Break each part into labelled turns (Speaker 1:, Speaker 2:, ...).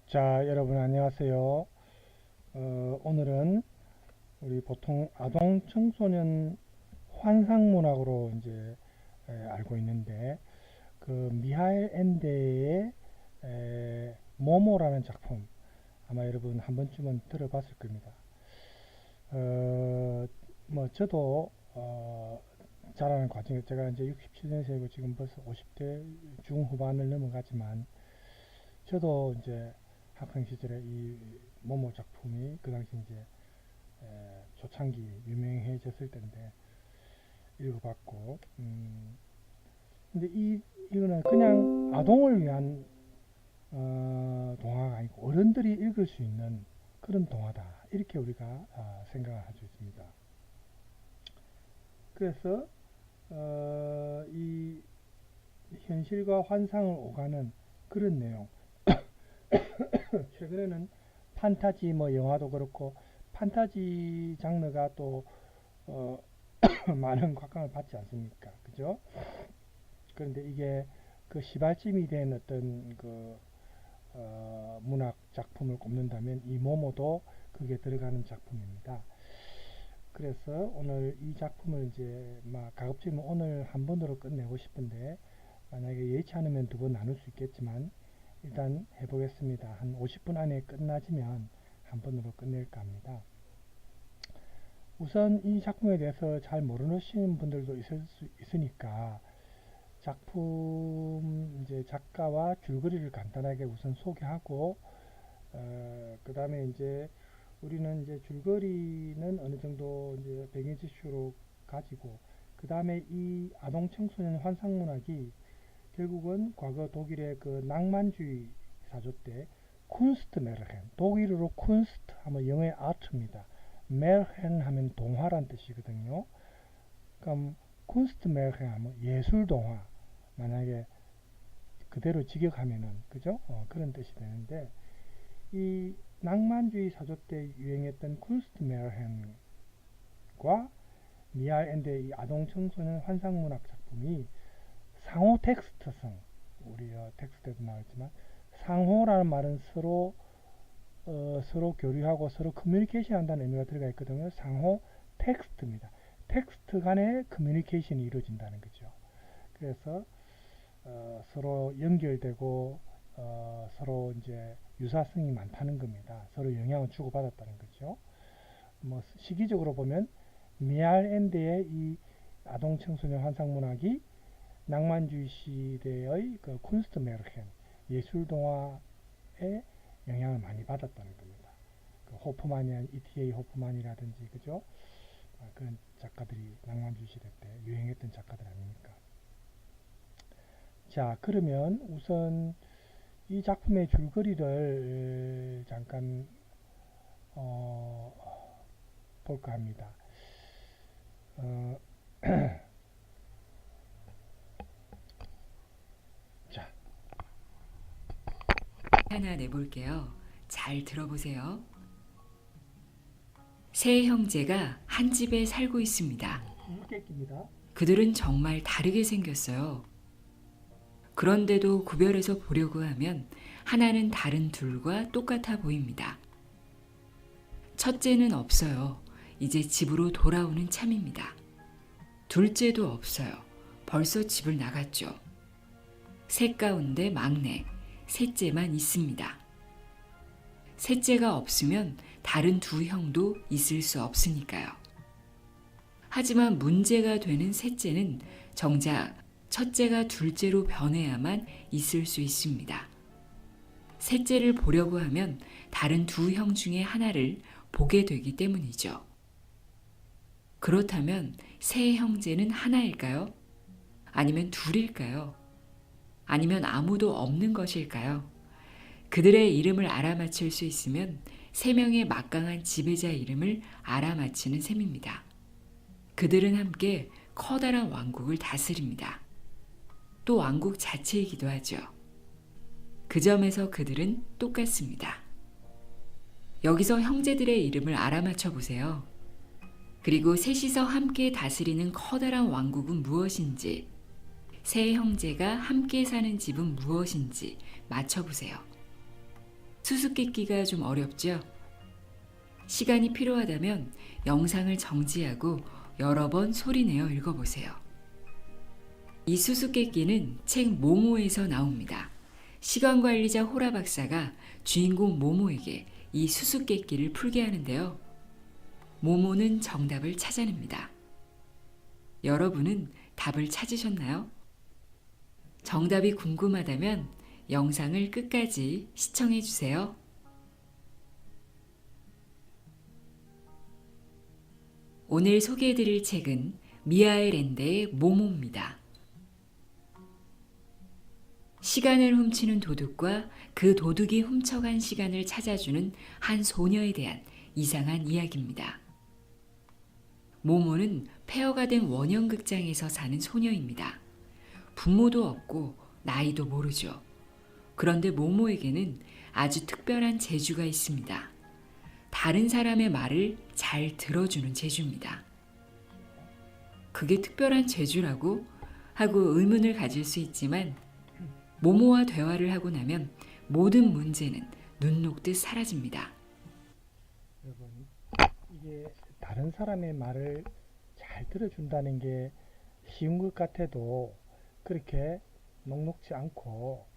Speaker 1: 자, 여러분 안녕하세요. 오늘은 우리 보통 아동 청소년 환상문학으로 이제 알고 있는데 그 미하엘 엔데의 모모라는 작품 아마 여러분 한 번쯤은 들어봤을 겁니다. 뭐 저도 자라는 과정에 제가 이제 67년생이고 지금 벌써 50대 중후반을 넘어가지만 저도 이제 학생 시절에 이 모모 작품이 그 당시 이제 초창기 유명해졌을 때인데 읽어봤고, 근데 이거는 그냥 아동을 위한 동화가 아니고 어른들이 읽을 수 있는 그런 동화다 이렇게 우리가 생각을 할 수 있습니다. 그래서 이 현실과 환상을 오가는 그런 내용. 최근에는 판타지 뭐 영화도 그렇고 판타지 장르가 또 어, 많은 곽광을 받지 않습니까? 그죠? 그런데 이게 그 시발점이 된 어떤 그 문학 작품을 꼽는다면 이 모모도 그게 들어가는 작품입니다. 그래서 오늘 이 작품을 이제 막 가급적이면 오늘 한 번으로 끝내고 싶은데 만약에 예치 않으면 두 번 나눌 수 있겠지만 일단 해보겠습니다. 한 50분 안에 끝나지면 한 번으로 끝낼까 합니다. 우선 이 작품에 대해서 잘 모르시는 분들도 있을 수 있으니까 작품 이제 작가와 줄거리를 간단하게 우선 소개하고 그 다음에 이제 우리는 이제 줄거리는 어느 정도 이제 배경 지수로 가지고 그 다음에 이 아동 청소년 환상문학이 결국은 과거 독일의 그 낭만주의 사조 때 쿤스트 메르헨 독일어로 쿤스트 하면 영어의 아트입니다. 메르헨 하면 동화란 뜻이거든요. 그럼 쿤스트 메르헨 하면 예술 동화 만약에 그대로 직역하면은 그죠? 그런 뜻이 되는데 이 낭만주의 사조 때 유행했던 쿤스트 메르헨과 미알 엔드의 이 아동 청소년 환상문학 작품이 상호 텍스트성 우리 텍스트에도 나왔지만 상호라는 말은 서로 교류하고 서로 커뮤니케이션 한다는 의미가 들어가 있거든요. 상호 텍스트입니다. 텍스트 간의 커뮤니케이션이 이루어진다는 거죠. 그래서 서로 연결되고 서로 이제 유사성이 많다는 겁니다. 서로 영향을 주고받았다는 거죠. 뭐 시기적으로 보면 미알 엔드의 이 아동 청소년 환상문학이 낭만주의 시대의 그 쿤스트 메르헨 예술 동화에 영향을 많이 받았다는 겁니다. 그 호프만이 E.T.A. 호프만이라든지 그죠? 그런 작가들이 낭만주의 시대 때 유행했던 작가들 아닙니까? 자, 그러면 우선 이 작품의 줄거리를 잠깐 볼까 합니다. 자,
Speaker 2: 하나 내볼게요. 잘 들어보세요. 세 형제가 한 집에 살고 있습니다.
Speaker 1: 읽겠습니다.
Speaker 2: 그들은 정말 다르게 생겼어요. 그런데도 구별해서 보려고 하면 하나는 다른 둘과 똑같아 보입니다. 첫째는 없어요. 이제 집으로 돌아오는 참입니다. 둘째도 없어요. 벌써 집을 나갔죠. 셋 가운데 막내, 셋째만 있습니다. 셋째가 없으면 다른 두 형도 있을 수 없으니까요. 하지만 문제가 되는 셋째는 정작 첫째가 둘째로 변해야만 있을 수 있습니다. 셋째를 보려고 하면 다른 두 형 중에 하나를 보게 되기 때문이죠. 그렇다면 세 형제는 하나일까요? 아니면 둘일까요? 아니면 아무도 없는 것일까요? 그들의 이름을 알아맞힐 수 있으면 세 명의 막강한 지배자 이름을 알아맞히는 셈입니다. 그들은 함께 커다란 왕국을 다스립니다. 또 왕국 자체이기도 하죠. 그 점에서 그들은 똑같습니다. 여기서 형제들의 이름을 알아맞혀 보세요. 그리고 셋이서 함께 다스리는 커다란 왕국은 무엇인지, 세 형제가 함께 사는 집은 무엇인지 맞춰보세요. 수수께끼가 좀 어렵죠? 시간이 필요하다면 영상을 정지하고 여러 번 소리내어 읽어보세요. 이 수수께끼는 책 모모에서 나옵니다. 시간관리자 호라 박사가 주인공 모모에게 이 수수께끼를 풀게 하는데요. 모모는 정답을 찾아냅니다. 여러분은 답을 찾으셨나요? 정답이 궁금하다면 영상을 끝까지 시청해 주세요. 오늘 소개해드릴 책은 미하엘 엔데의 모모입니다. 시간을 훔치는 도둑과 그 도둑이 훔쳐간 시간을 찾아주는 한 소녀에 대한 이상한 이야기입니다. 모모는 폐허가 된 원형극장에서 사는 소녀입니다. 부모도 없고 나이도 모르죠. 그런데 모모에게는 아주 특별한 재주가 있습니다. 다른 사람의 말을 잘 들어주는 재주입니다. 그게 특별한 재주라고? 하고 의문을 가질 수 있지만 모모와 대화를 하고 나면 모든 문제는 눈 녹듯 사라집니다.
Speaker 1: 여러분, 이게 다른 사람의 말을 잘 들어준다는 게 쉬운 것 같아도 그렇게 녹록지 않고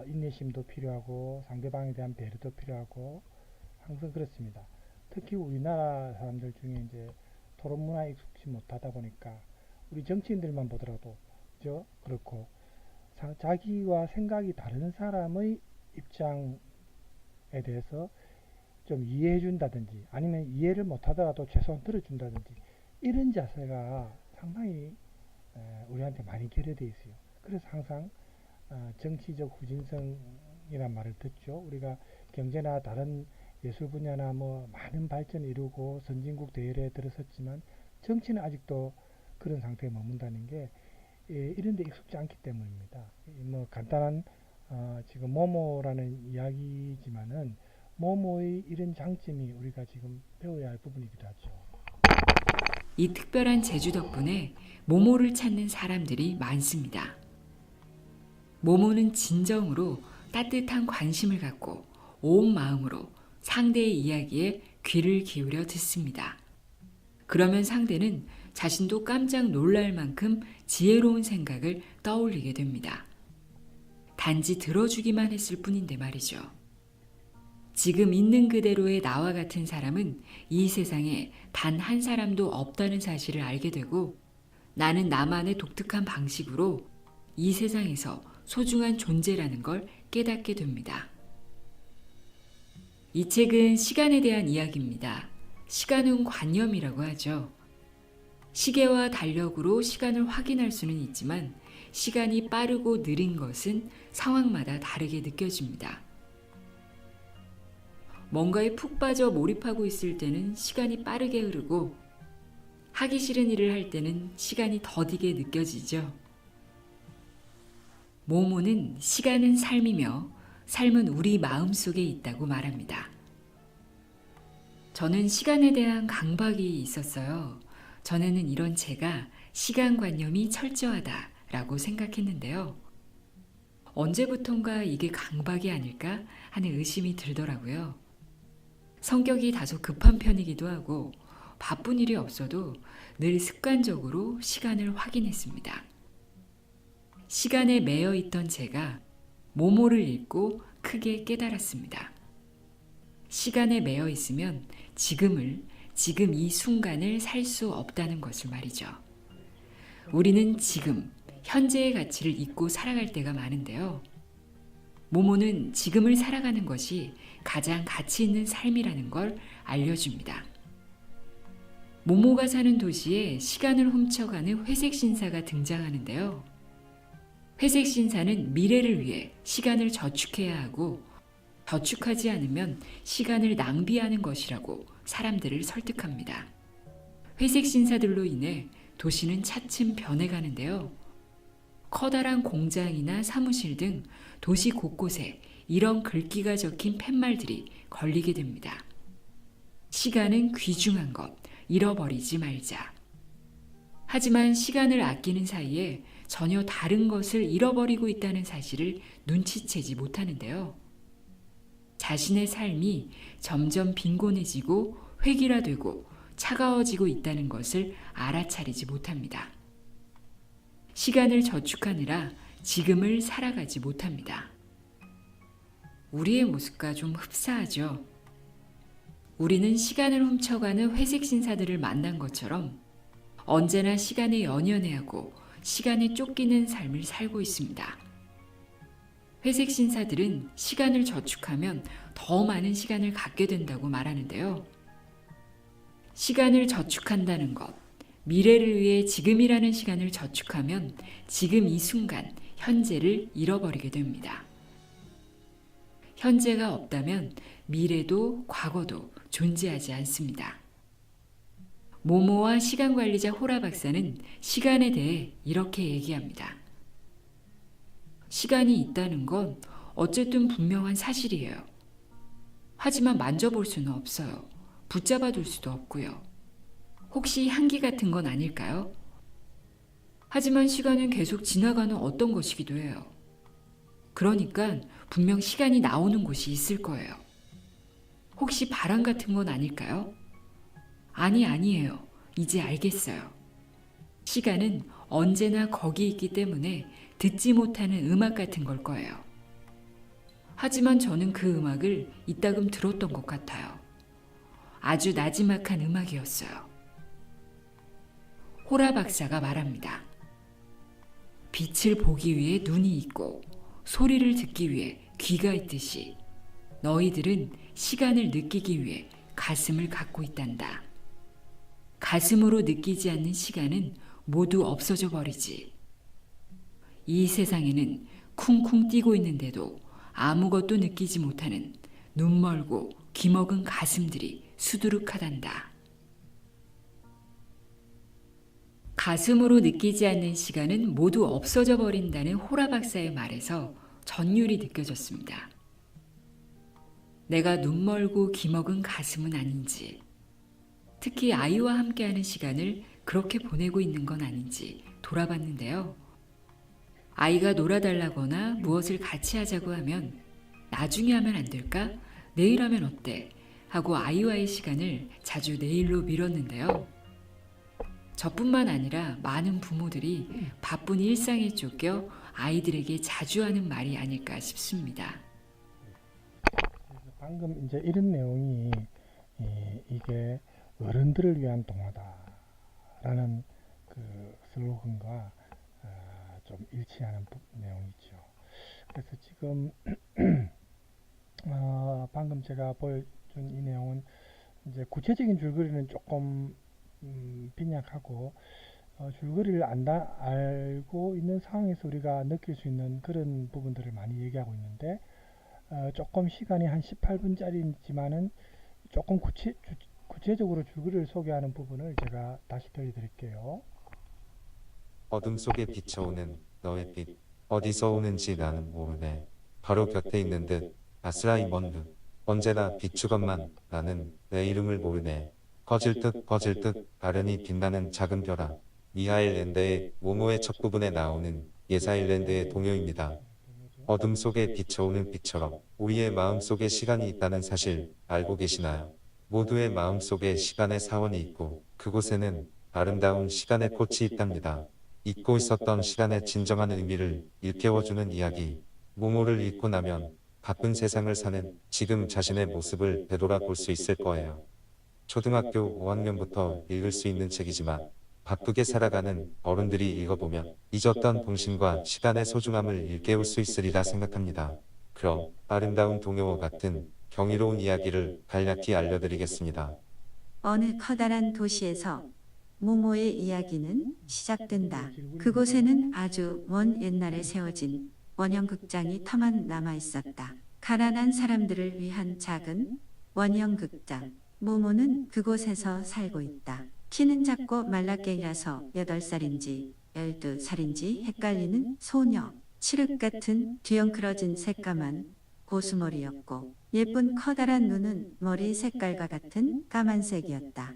Speaker 1: 인내심도 필요하고 상대방에 대한 배려도 필요하고 항상 그렇습니다. 특히 우리나라 사람들 중에 이제 토론 문화에 익숙지 못하다 보니까 우리 정치인들만 보더라도 그렇고 자기와 생각이 다른 사람의 입장에 대해서 좀 이해해 준다든지 아니면 이해를 못하더라도 최소한 들어준다든지 이런 자세가 상당히 우리한테 많이 결여되어 있어요. 그래서 항상 정치적 후진성이란 말을 듣죠. 우리가 경제나 다른 예술 분야나 뭐 많은 발전을 이루고 선진국 대열에 들어섰지만 정치는 아직도 그런 상태에 머문다는 게 이런 데 익숙지 않기 때문입니다. 뭐 간단한 지금 모모라는 이야기지만은 모모의 이런 장점이 우리가 지금 배워야 할 부분이기도 하죠.
Speaker 2: 이 특별한 재주 덕분에 모모를 찾는 사람들이 많습니다. 모모는 진정으로 따뜻한 관심을 갖고 온 마음으로 상대의 이야기에 귀를 기울여 듣습니다. 그러면 상대는 자신도 깜짝 놀랄 만큼 지혜로운 생각을 떠올리게 됩니다. 단지 들어주기만 했을 뿐인데 말이죠. 지금 있는 그대로의 나와 같은 사람은 이 세상에 단 한 사람도 없다는 사실을 알게 되고 나는 나만의 독특한 방식으로 이 세상에서 소중한 존재라는 걸 깨닫게 됩니다. 이 책은 시간에 대한 이야기입니다. 시간은 관념이라고 하죠. 시계와 달력으로 시간을 확인할 수는 있지만 시간이 빠르고 느린 것은 상황마다 다르게 느껴집니다. 뭔가에 푹 빠져 몰입하고 있을 때는 시간이 빠르게 흐르고 하기 싫은 일을 할 때는 시간이 더디게 느껴지죠. 모모는 시간은 삶이며 삶은 우리 마음속에 있다고 말합니다. 저는 시간에 대한 강박이 있었어요. 전에는 이런 제가 시간관념이 철저하다라고 생각했는데요. 언제부턴가 이게 강박이 아닐까 하는 의심이 들더라고요. 성격이 다소 급한 편이기도 하고 바쁜 일이 없어도 늘 습관적으로 시간을 확인했습니다. 시간에 매여 있던 제가 모모를 읽고 크게 깨달았습니다. 시간에 매여 있으면 지금 이 순간을 살 수 없다는 것을 말이죠. 우리는 지금, 현재의 가치를 잊고 살아갈 때가 많은데요. 모모는 지금을 살아가는 것이 가장 가치 있는 삶이라는 걸 알려줍니다. 모모가 사는 도시에 시간을 훔쳐가는 회색 신사가 등장하는데요. 회색 신사는 미래를 위해 시간을 저축해야 하고 저축하지 않으면 시간을 낭비하는 것이라고 사람들을 설득합니다. 회색 신사들로 인해 도시는 차츰 변해가는데요. 커다란 공장이나 사무실 등 도시 곳곳에 이런 글귀가 적힌 팻말들이 걸리게 됩니다. 시간은 귀중한 것, 잃어버리지 말자. 하지만 시간을 아끼는 사이에 전혀 다른 것을 잃어버리고 있다는 사실을 눈치채지 못하는데요. 자신의 삶이 점점 빈곤해지고 획일화되고 차가워지고 있다는 것을 알아차리지 못합니다. 시간을 저축하느라 지금을 살아가지 못합니다. 우리의 모습과 좀 흡사하죠. 우리는 시간을 훔쳐가는 회색 신사들을 만난 것처럼 언제나 시간에 연연해하고 시간에 쫓기는 삶을 살고 있습니다. 회색 신사들은 시간을 저축하면 더 많은 시간을 갖게 된다고 말하는데요. 시간을 저축한다는 것, 미래를 위해 지금이라는 시간을 저축하면 지금 이 순간, 현재를 잃어버리게 됩니다. 현재가 없다면 미래도 과거도 존재하지 않습니다. 모모와 시간관리자 호라 박사는 시간에 대해 이렇게 얘기합니다. 시간이 있다는 건 어쨌든 분명한 사실이에요. 하지만 만져볼 수는 없어요. 붙잡아 둘 수도 없고요. 혹시 향기 같은 건 아닐까요? 하지만 시간은 계속 지나가는 어떤 것이기도 해요. 그러니까 분명 시간이 나오는 곳이 있을 거예요. 혹시 바람 같은 건 아닐까요? 아니에요. 이제 알겠어요. 시간은 언제나 거기 있기 때문에 듣지 못하는 음악 같은 걸 거예요. 하지만 저는 그 음악을 이따금 들었던 것 같아요. 아주 나지막한 음악이었어요. 호라 박사가 말합니다. 빛을 보기 위해 눈이 있고 소리를 듣기 위해 귀가 있듯이 너희들은 시간을 느끼기 위해 가슴을 갖고 있단다. 가슴으로 느끼지 않는 시간은 모두 없어져 버리지. 이 세상에는 쿵쿵 뛰고 있는데도 아무것도 느끼지 못하는 눈멀고 귀먹은 가슴들이 수두룩하단다. 가슴으로 느끼지 않는 시간은 모두 없어져 버린다는 호라 박사의 말에서 전율이 느껴졌습니다. 내가 눈멀고 귀먹은 가슴은 아닌지, 특히 아이와 함께하는 시간을 그렇게 보내고 있는 건 아닌지 돌아봤는데요. 아이가 놀아달라거나 무엇을 같이 하자고 하면 나중에 하면 안 될까? 내일 하면 어때? 하고 아이와의 시간을 자주 내일로 미뤘는데요. 저뿐만 아니라 많은 부모들이 바쁜 일상에 쫓겨 아이들에게 자주 하는 말이 아닐까 싶습니다.
Speaker 1: 방금 이제 이런 내용이 이게 어른들을 위한 동화다라는 그 슬로건과 좀 일치하는 내용이죠. 그래서 지금 방금 제가 보여준 이 내용은 이제 구체적인 줄거리는 조금 빈약하고 줄거리를 알고 있는 상황에서 우리가 느낄 수 있는 그런 부분들을 많이 얘기하고 있는데 조금 시간이 한 18분짜리지만은 조금 구체적으로 줄거리를 소개하는 부분을 제가 다시 들려드릴게요.
Speaker 3: 어둠 속에 비춰오는 너의 빛 어디서 오는지 나는 모르네. 바로 곁에 있는 듯 아스라이 먼 듯 언제나 비추건만 나는 내 이름을 모르네. 거질 듯 아련히 빛나는 작은 별아. 미하일랜드의 모모의 첫 부분에 나오는 예사일랜드의 동요입니다. 어둠 속에 비춰오는 빛처럼 우리의 마음 속에 시간이 있다는 사실 알고 계시나요? 모두의 마음 속에 시간의 사원이 있고 그곳에는 아름다운 시간의 꽃이 있답니다. 잊고 있었던 시간의 진정한 의미를 일깨워주는 이야기. 모모를 잊고 나면 바쁜 세상을 사는 지금 자신의 모습을 되돌아볼 수 있을 거예요. 초등학교 5학년부터 읽을 수 있는 책이지만 바쁘게 살아가는 어른들이 읽어보면 잊었던 동심과 시간의 소중함을 일깨울 수 있으리라 생각합니다. 그럼 아름다운 동요와 같은 경이로운 이야기를 간략히 알려드리겠습니다.
Speaker 4: 어느 커다란 도시에서 모모의 이야기는 시작된다. 그곳에는 아주 먼 옛날에 세워진 원형극장이 터만 남아 있었다. 가난한 사람들을 위한 작은 원형극장. 모모는 그곳에서 살고 있다. 키는 작고 말라깽이라서 8살인지 12살인지 헷갈리는 소녀. 칠흑 같은 뒤엉클어진 새까만 고수머리였고 예쁜 커다란 눈은 머리 색깔과 같은 까만색이었다.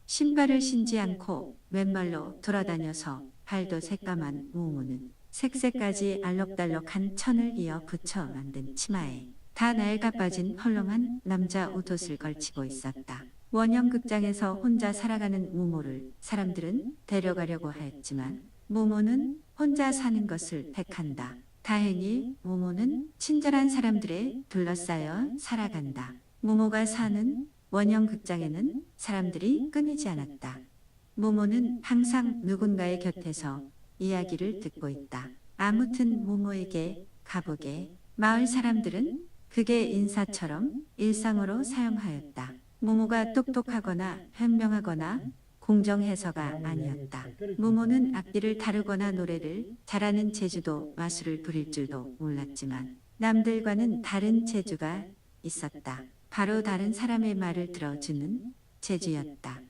Speaker 4: 신발을 신지 않고 맨발로 돌아다녀서 발도 새까만 모모는 색색까지 알록달록한 천을 이어 붙여 만든 치마에 다 낡아 빠진 헐렁한 남자 옷옷을 걸치고 있었다. 원형극장에서 혼자 살아가는 무모를 사람들은 데려가려고 하였지만 무모는 혼자 사는 것을 택한다. 다행히 무모는 친절한 사람들에 둘러싸여 살아간다. 무모가 사는 원형극장에는 사람들이 끊이지 않았다. 무모는 항상 누군가의 곁에서 이야기를 듣고 있다. 아무튼 무모에게 가보게 마을 사람들은 그게 인사처럼 일상어로 사용하였다. 무모가 똑똑하거나 현명하거나 공정해서가 아니었다. 무모는 악기를 다루거나 노래를 잘하는 재주도 마술을 부릴 줄도 몰랐지만 남들과는 다른 재주가 있었다. 바로 다른 사람의 말을 들어주는 재주였다.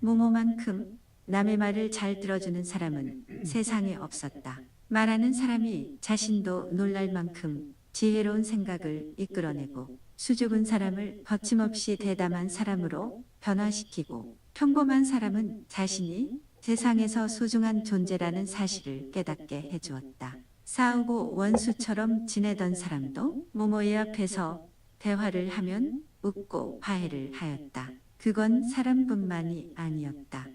Speaker 4: 무모만큼 남의 말을 잘 들어주는 사람은 세상에 없었다. 말하는 사람이 자신도 놀랄 만큼 지혜로운 생각을 이끌어내고 수줍은 사람을 거침없이 대담한 사람으로 변화시키고 평범한 사람은 자신이 세상에서 소중한 존재라는 사실을 깨닫게 해주었다. 싸우고 원수처럼 지내던 사람도 무모의 앞에서 대화를 하면 웃고 화해를 하였다. 그건 사람뿐만이 아니었다.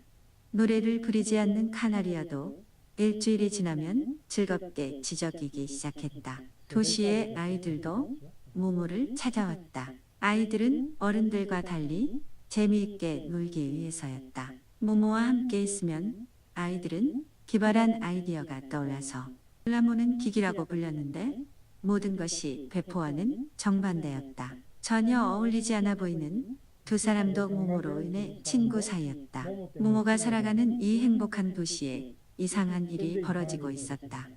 Speaker 4: 노래를 부리지 않는 카나리아도 일주일이 지나면 즐겁게 지저귀기 시작했다. 도시의 아이들도 무모를 찾아왔다. 아이들은 어른들과 달리 재미있게 놀기 위해서였다. 무모와 함께 있으면 아이들은 기발한 아이디어가 떠올라서 라모는 기기라고 불렸는데 모든 것이 배포와는 정반대였다. 전혀 어울리지 않아 보이는 두 사람도 무모로 인해 친구 사이였다. 무모가 살아가는 이 행복한 도시에 이상한 일이 벌어지고 있었다.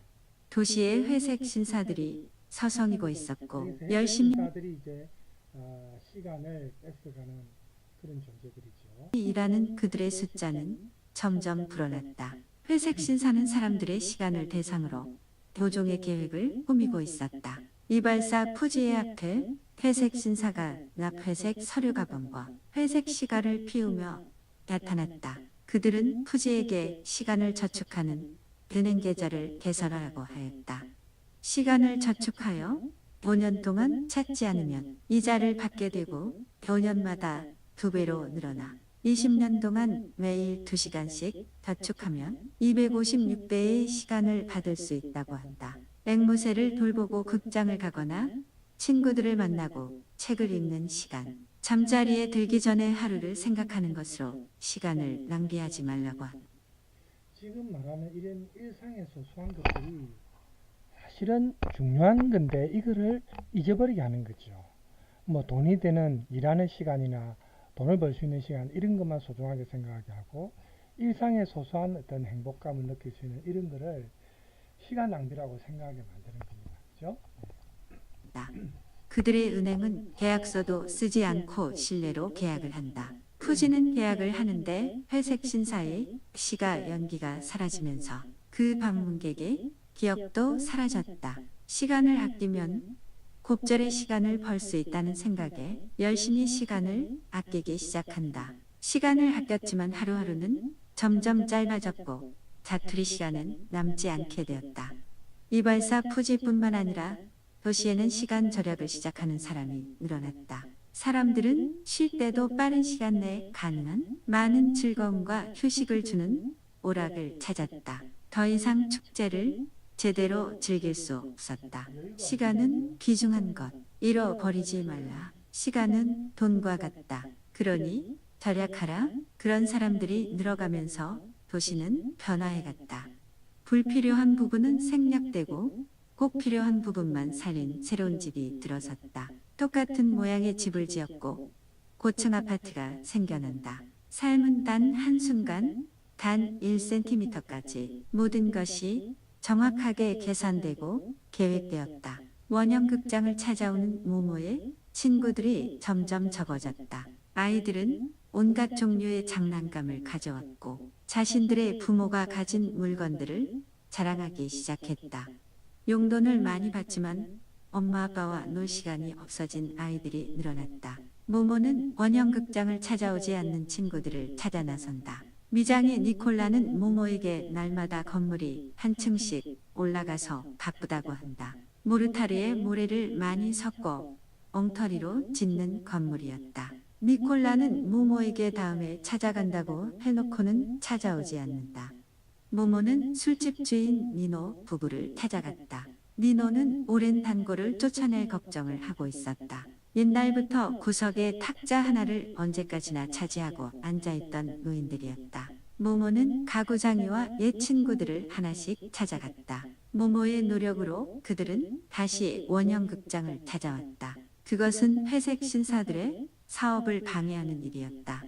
Speaker 4: 도시의 회색 신사들이 서성이고 있었고 열심히
Speaker 1: 신사들이 이제 시간을 뺏어가는 그런 존재들이죠.
Speaker 4: 일하는 그들의 숫자는 점점 불어났다. 회색 신사는 사람들의 시간을 대상으로 도종의 계획을 꾸미고 있었다. 이발사 푸지의 앞에 회색 신사가 납회색 서류 가방과 회색 시가를 피우며 나타났다. 그들은 푸지에게 시간을 저축하는 은행 계좌를 개설하라고 하였다. 시간을 저축하여 5년 동안 찾지 않으면 이자를 받게 되고 5년마다 2배로 늘어나 20년 동안 매일 2시간씩 저축하면 256배의 시간을 받을 수 있다고 한다. 앵무새를 돌보고 극장을 가거나 친구들을 만나고 책을 읽는 시간, 잠자리에 들기 전에 하루를 생각하는 것으로 시간을 낭비하지 말라고 한다.
Speaker 1: 지금 말하는 이런 일상의 소소한 것들이 사실은 중요한 건데 이거를 잊어버리게 하는 거죠. 뭐 돈이 되는 일하는 시간이나 돈을 벌 수 있는 시간 이런 것만 소중하게 생각하게 하고 일상의 소소한 어떤 행복감을 느낄 수 있는 이런 거를 시간 낭비라고 생각하게 만드는 겁니다. 그렇죠?
Speaker 4: 그들의 은행은 계약서도 쓰지 않고 신뢰로 계약을 한다. 푸지는 계약을 하는데 회색 신사의 시가 연기가 사라지면서 그 방문객의 기억도 사라졌다. 시간을 아끼면 곱절의 시간을 벌 수 있다는 생각에 열심히 시간을 아끼기 시작한다. 시간을 아꼈지만 하루하루는 점점 짧아졌고 자투리 시간은 남지 않게 되었다. 이발사 푸지뿐만 아니라 도시에는 시간 절약을 시작하는 사람이 늘어났다. 사람들은 쉴 때도 빠른 시간 내에 가능한 많은 즐거움과 휴식을 주는 오락을 찾았다. 더 이상 축제를 제대로 즐길 수 없었다. 시간은 귀중한 것, 잃어버리지 말라. 시간은 돈과 같다. 그러니 절약하라. 그런 사람들이 늘어가면서 도시는 변화해갔다. 불필요한 부분은 생략되고 꼭 필요한 부분만 살린 새로운 집이 들어섰다. 똑같은 모양의 집을 지었고 고층 아파트가 생겨난다. 삶은 단 한순간, 단 1cm까지 모든 것이 정확하게 계산되고 계획되었다. 원형극장을 찾아오는 무모의 친구들이 점점 적어졌다. 아이들은 온갖 종류의 장난감을 가져왔고 자신들의 부모가 가진 물건들을 자랑하기 시작했다. 용돈을 많이 받지만 엄마 아빠와 놀 시간이 없어진 아이들이 늘어났다. 무모는 원형극장을 찾아오지 않는 친구들을 찾아 나선다. 미장의 니콜라는 무모에게 날마다 건물이 한 층씩 올라가서 바쁘다고 한다. 모르타르에 모래를 많이 섞고 엉터리로 짓는 건물이었다. 니콜라는 모모에게 다음에 찾아간다고 해놓고는 찾아오지 않는다. 모모는 술집 주인 니노 부부를 찾아갔다. 니노는 오랜 단골을 쫓아낼 걱정을 하고 있었다. 옛날부터 구석에 탁자 하나를 언제까지나 차지하고 앉아있던 노인들이었다. 모모는 가구장이와 옛 친구들을 하나씩 찾아갔다. 모모의 노력으로 그들은 다시 원형극장을 찾아왔다. 그것은 회색 신사들의 사업을 방해하는 일이었다.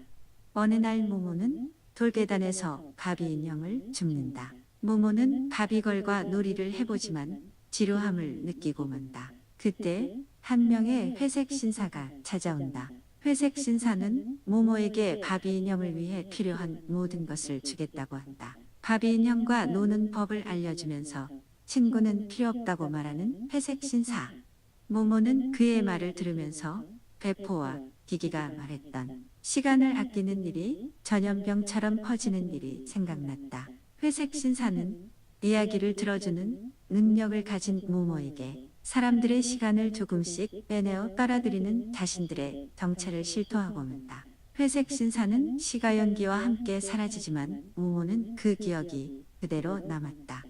Speaker 4: 어느 날 모모는 돌계단에서 바비 인형을 줍는다. 모모는 바비걸과 놀이를 해보지만 지루함을 느끼고 만다. 그때 한 명의 회색 신사가 찾아온다. 회색 신사는 모모에게 바비 인형을 위해 필요한 모든 것을 주겠다고 한다. 바비 인형과 노는 법을 알려주면서 친구는 필요 없다고 말하는 회색 신사. 모모는 그의 말을 들으면서 배포와 기기가 말했던 시간을 아끼는 일이 전염병처럼 퍼지는 일이 생각났다. 회색 신사는 이야기를 들어주는 능력을 가진 모모에게 사람들의 시간을 조금씩 빼내어 빨아들이는 자신들의 정체를 실토하고 만다. 회색 신사는 시가 연기와 함께 사라지지만 모모는 그 기억이 그대로 남았다.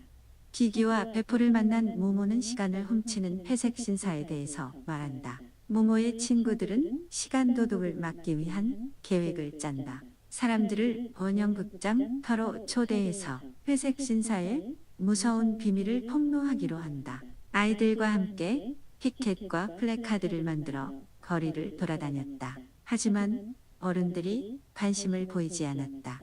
Speaker 4: 기기와 배포를 만난 모모는 시간을 훔치는 회색 신사에 대해서 말한다. 모모의 친구들은 시간 도둑을 막기 위한 계획을 짠다. 사람들을 원형극장 터로 초대해서 회색 신사의 무서운 비밀을 폭로하기로 한다. 아이들과 함께 피켓과 플래카드를 만들어 거리를 돌아다녔다. 하지만 어른들이 관심을 보이지 않았다.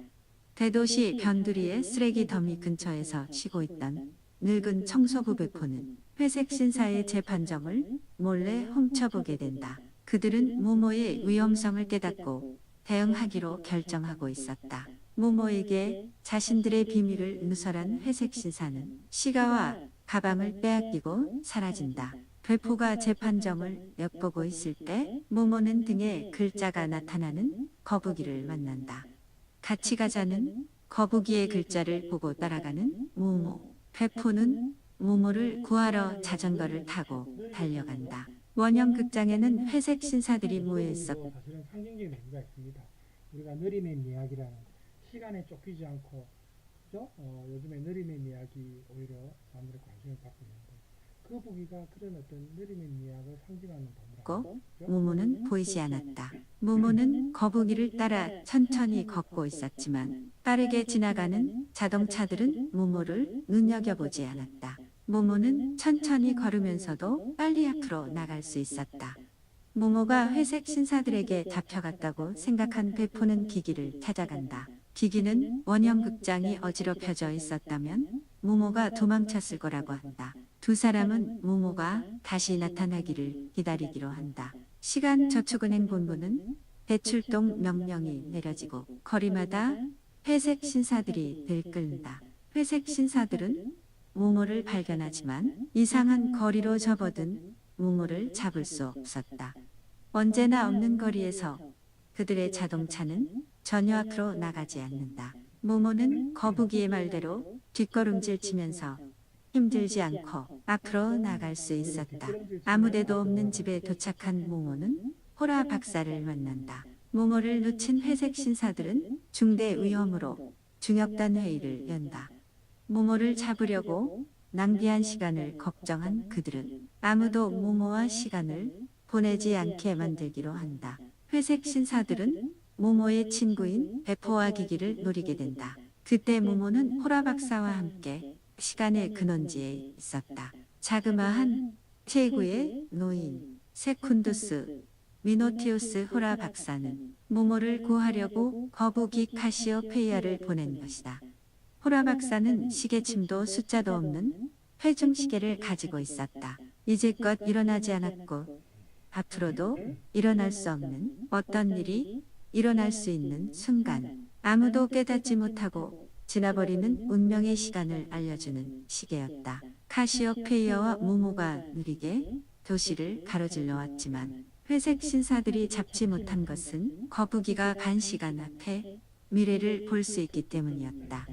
Speaker 4: 대도시 변두리의 쓰레기 더미 근처에서 쉬고 있던 늙은 청소부 배포는 회색 신사의 재판정을 몰래 훔쳐보게 된다. 그들은 모모의 위험성을 깨닫고 대응하기로 결정하고 있었다. 모모에게 자신들의 비밀을 누설한 회색 신사는 시가와 가방을 빼앗기고 사라진다. 배포가 재판정을 엿보고 있을 때 모모는 등에 글자가 나타나는 거북이를 만난다. 같이 가자는 거북이의 글자를 보고 따라가는 모모. 배포는 모모를 구하러 자전거를 타고 달려간다. 원형극장에는 회색 신사들이 모여 있었고
Speaker 1: 사실은 상징적인 의미가 있습니다. 우리가 느림의 이야기라는 시간에 쫓기지 않고 그죠? 요즘에 느림의 이야기 오히려 사람들의 관심을 받고 있는데 그 부기가 그런 어떤 느림의 이야기를 상징하는 동물.
Speaker 4: 모모는 보이지 않았다. 모모는 거북이를 따라 천천히 걷고 있었지만 빠르게 지나가는 자동차들은 모모를 눈여겨보지 않았다. 모모는 천천히 걸으면서도 빨리 앞으로 나갈 수 있었다. 모모가 회색 신사들에게 잡혀갔다고 생각한 배포는 기기를 찾아간다. 기기는 원형극장이 어지럽혀져 있었다면 모모가 도망쳤을 거라고 한다. 두 사람은 모모가 다시 나타나기를 기다리기로 한다. 시간저축은행 본부는 대출동 명령이 내려지고 거리마다 회색 신사들이 들끓는다. 회색 신사들은 모모를 발견하지만 이상한 거리로 접어든 모모를 잡을 수 없었다. 언제나 없는 거리에서 그들의 자동차는 전혀 앞으로 나가지 않는다. 모모는 거북이의 말대로 뒷걸음질 치면서 힘들지 않고 앞으로 나갈 수 있었다. 아무데도 없는 집에 도착한 모모는 호라 박사를 만난다. 모모를 놓친 회색 신사들은 중대 위험으로 중역단 회의를 연다. 모모를 잡으려고 낭비한 시간을 걱정한 그들은 아무도 모모와 시간을 보내지 않게 만들기로 한다. 회색 신사들은 모모의 친구인 배포와 기기를 노리게 된다. 그때 모모는 호라 박사와 함께 시간의 근원지에 있었다. 자그마한 최고의 노인 세쿤두스 미노티우스 호라 박사는 모모를 구하려고 거북이 카시오페이아를 보낸 것이다. 호라 박사는 시계침도 숫자도 없는 회중 시계를 가지고 있었다. 이제껏 일어나지 않았고 앞으로도 일어날 수 없는 어떤 일이 일어날 수 있는 순간 아무도 깨닫지 못하고 지나버리는 운명의 시간을 알려주는 시계였다. 카시오페이아와 모모가 느리게 도시를 가로질러 왔지만 회색 신사들이 잡지 못한 것은 거북이가 반 시간 앞에 미래를 볼 수 있기 때문이었다.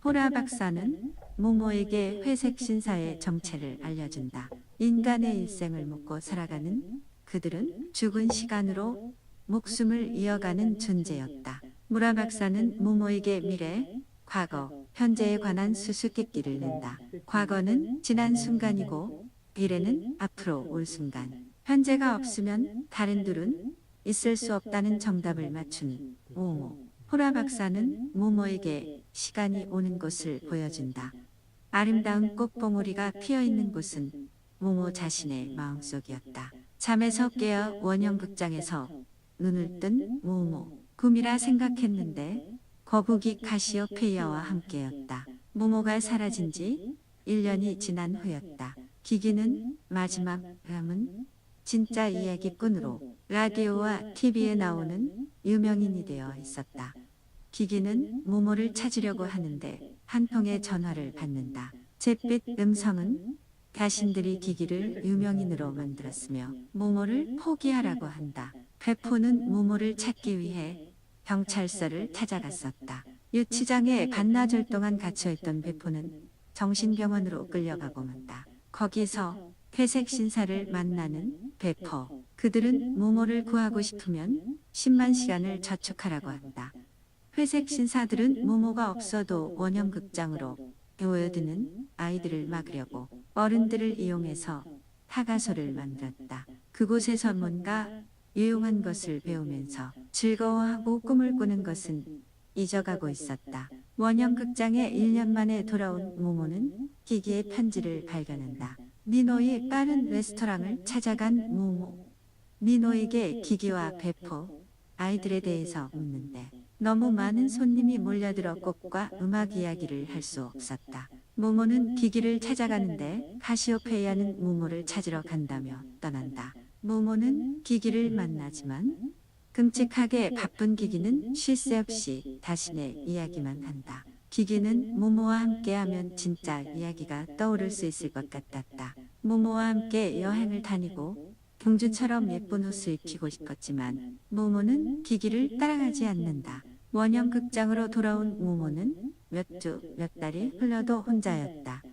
Speaker 4: 호라 박사는 모모에게 회색 신사의 정체를 알려준다. 인간의 일생을 묻고 살아가는 그들은 죽은 시간으로 목숨을 이어가는 존재였다. 무라 박사는 모모에게 미래, 과거, 현재에 관한 수수께끼를 낸다. 과거는 지난 순간이고 미래는 앞으로 올 순간. 현재가 없으면 다른 둘은 있을 수 없다는 정답을 맞춘 모모. 호라 박사는 모모에게 시간이 오는 곳을 보여준다. 아름다운 꽃봉오리가 피어있는 곳은 모모 자신의 마음속이었다. 잠에서 깨어 원형극장에서 눈을 뜬 모모. 꿈이라 생각했는데 거북이 카시오페이아와 함께였다. 모모가 사라진 지 1년이 지난 후였다. 기기는 마지막 밤은 진짜 이야기꾼으로 라디오와 TV에 나오는 유명인이 되어 있었다. 기기는 모모를 찾으려고 하는데 한 통의 전화를 받는다. 잿빛 음성은 자신들이 기기를 유명인으로 만들었으며 모모를 포기하라고 한다. 베포는 모모를 찾기 위해 경찰서를 찾아갔었다. 유치장에 반나절 동안 갇혀있던 베포는 정신병원으로 끌려가고 만다. 거기서 회색 신사를 만나는 베포. 그들은 모모를 구하고 싶으면 10만 시간을 저축하라고 한다. 회색 신사들은 모모가 없어도 원형극장으로 모여드는 아이들을 막으려고 어른들을 이용해서 타가소를 만들었다. 그곳에서 뭔가 유용한 것을 배우면서 즐거워하고 꿈을 꾸는 것은 잊어가고 있었다. 원형극장에 1년 만에 돌아온 모모는 기기의 편지를 발견한다. 니노의 빠른 레스토랑을 찾아간 모모. 니노에게 기기와 베포, 아이들에 대해서 묻는데 너무 많은 손님이 몰려들어 꽃과 음악 이야기를 할 수 없었다. 모모는 기기를 찾아가는데 카시오페이아는 모모를 찾으러 간다며 떠난다. 모모는 기기를 만나지만 끔찍하게 바쁜 기기는 쉴 새 없이 자신의 이야기만 한다. 기기는 모모와 함께하면 진짜 이야기가 떠오를 수 있을 것 같았다. 모모와 함께 여행을 다니고 공주처럼 예쁜 옷을 입히고 싶었지만 모모는 기기를 따라가지 않는다. 원형극장으로 돌아온 모모는 몇 주, 몇 달이 흘러도 혼자였다.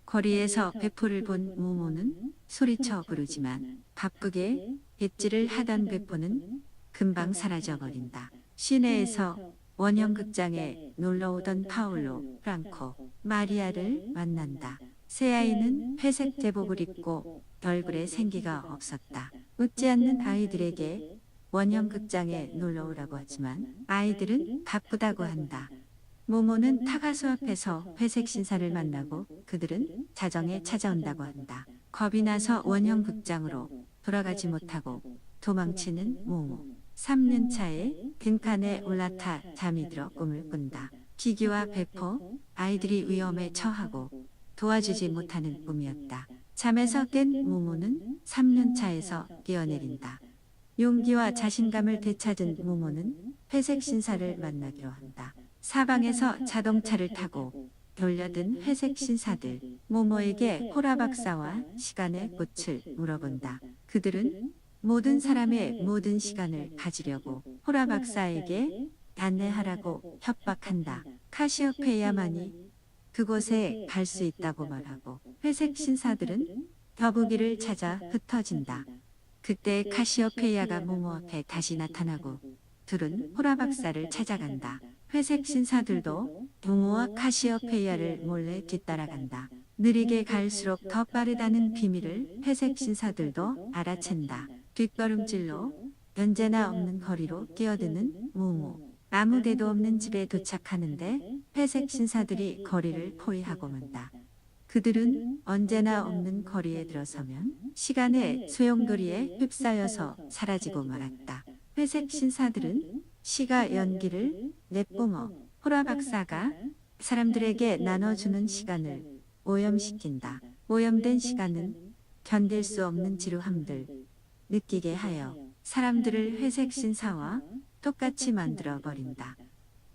Speaker 4: 거리에서 베포를 본 모모는 소리쳐 부르지만 바쁘게 빗질을 하던 베포는 금방 사라져버린다. 시내에서 원형극장에 놀러오던 파울로, 프랑코, 마리아를 만난다. 새아이는 회색 제복을 입고 얼굴에 생기가 없었다. 웃지 않는 아이들에게 원형극장에 놀러오라고 하지만 아이들은 바쁘다고 한다. 모모는 타가수 앞에서 회색 신사를 만나고 그들은 자정에 찾아온다고 한다. 겁이 나서 원형극장으로 돌아가지 못하고 도망치는 모모. 3년 차에 빈칸에 올라타 잠이 들어 꿈을 꾼다. 기기와 베포, 아이들이 위험에 처하고 도와주지 못하는 꿈이었다. 잠에서 깬 모모는 3년 차에서 뛰어내린다. 용기와 자신감을 되찾은 모모는 회색 신사를 만나기로 한다. 사방에서 자동차를 타고 돌려든 회색 신사들, 모모에게 호라 박사와 시간의 꽃을 물어본다. 그들은 모든 사람의 모든 시간을 가지려고 호라 박사에게 안내하라고 협박한다. 카시오페이아만이 그곳에 갈 수 있다고 말하고 회색 신사들은 더부기를 찾아 흩어진다. 그때 카시오페이아가 모모 앞에 다시 나타나고 둘은 호라 박사를 찾아간다. 회색 신사들도 모모와 카시오페이아를 몰래 뒤따라간다. 느리게 갈수록 더 빠르다는 비밀을 회색 신사들도 알아챈다. 뒷걸음질로 언제나 없는 거리로 뛰어드는 모모. 아무 데도 없는 집에 도착하는데 회색 신사들이 거리를 포위하고 만다. 그들은 언제나 없는 거리에 들어서면 시간의 소용돌이에 휩싸여서 사라지고 말았다. 회색 신사들은 시가 연기를 내뿜어 호라 박사가 사람들에게 나눠주는 시간을 오염시킨다. 오염된 시간은 견딜 수 없는 지루함들 느끼게 하여 사람들을 회색 신사와 똑같이 만들어 버린다.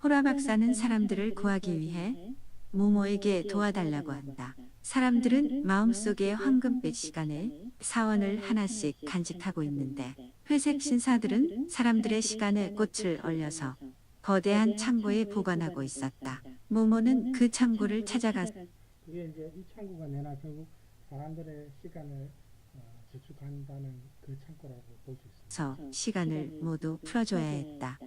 Speaker 4: 호라 박사는 사람들을 구하기 위해 모모에게 도와달라고 한다. 사람들은 마음속의 황금빛 시간에 사원을 하나씩 간직하고 있는데 회색 신사들은 사람들의 시간에 꽃을 얼려서 거대한 창고에 보관하고 있었다. 모모는 그 창고를 찾아가
Speaker 1: 그게 이제 이 창구가 내나 결국 사람들의 시간을 저축한다는 그 창고라고 볼 수 있습니다.
Speaker 4: 시간을 모두 풀어줘야 했다.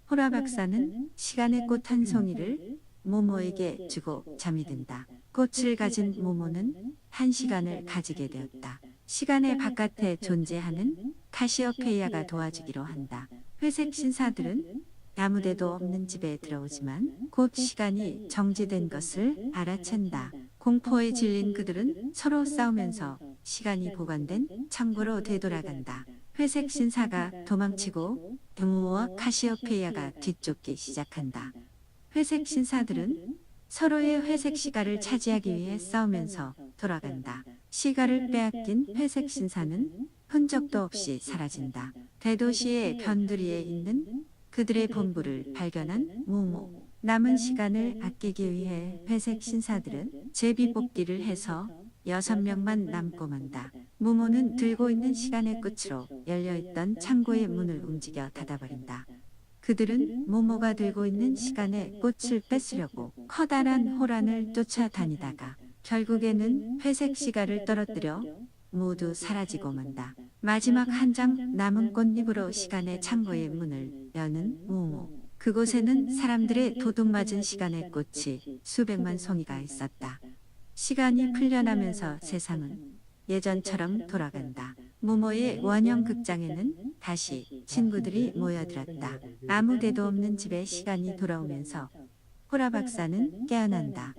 Speaker 4: 호라 박사는 시간의 꽃 한 송이를 모모에게 주고 잠이 든다. 꽃을 가진 모모는 한 시간을 가지게 되었다. 시간의 바깥에 존재하는 카시오페이아가 도와주기로 한다. 회색 신사들은 아무데도 없는 집에 들어오지만 곧 시간이 정지된 것을 알아챈다. 공포에 질린 그들은 서로 싸우면서 시간이 보관된 창고로 되돌아간다. 회색 신사가 도망치고 모모와 카시오페이아가 뒤쫓기 시작한다. 회색 신사들은 서로의 회색 시가를 차지하기 위해 싸우면서 돌아간다. 시가를 빼앗긴 회색 신사는 흔적도 없이 사라진다. 대도시의 변두리에 있는 그들의 본부를 발견한 모모. 남은 시간을 아끼기 위해 회색 신사들은 제비뽑기를 해서 6명만 남고 만다. 모모는 들고 있는 시간의 끝으로 열려있던 창고의 문을 움직여 닫아버린다. 그들은 모모가 들고 있는 시간의 꽃을 뺏으려고 커다란 호란을 쫓아다니다가 결국에는 회색 시가를 떨어뜨려 모두 사라지고 만다. 마지막 한 장 남은 꽃잎으로 시간의 창고의 문을 여는 모모. 그곳에는 사람들의 도둑맞은 시간의 꽃이 수백만 송이가 있었다. 시간이 풀려나면서 세상은 예전처럼 돌아간다. 모모의 원형 극장에는 다시 친구들이 모여들었다. 아무데도 없는 집에 시간이 돌아오면서 호라 박사는 깨어난다.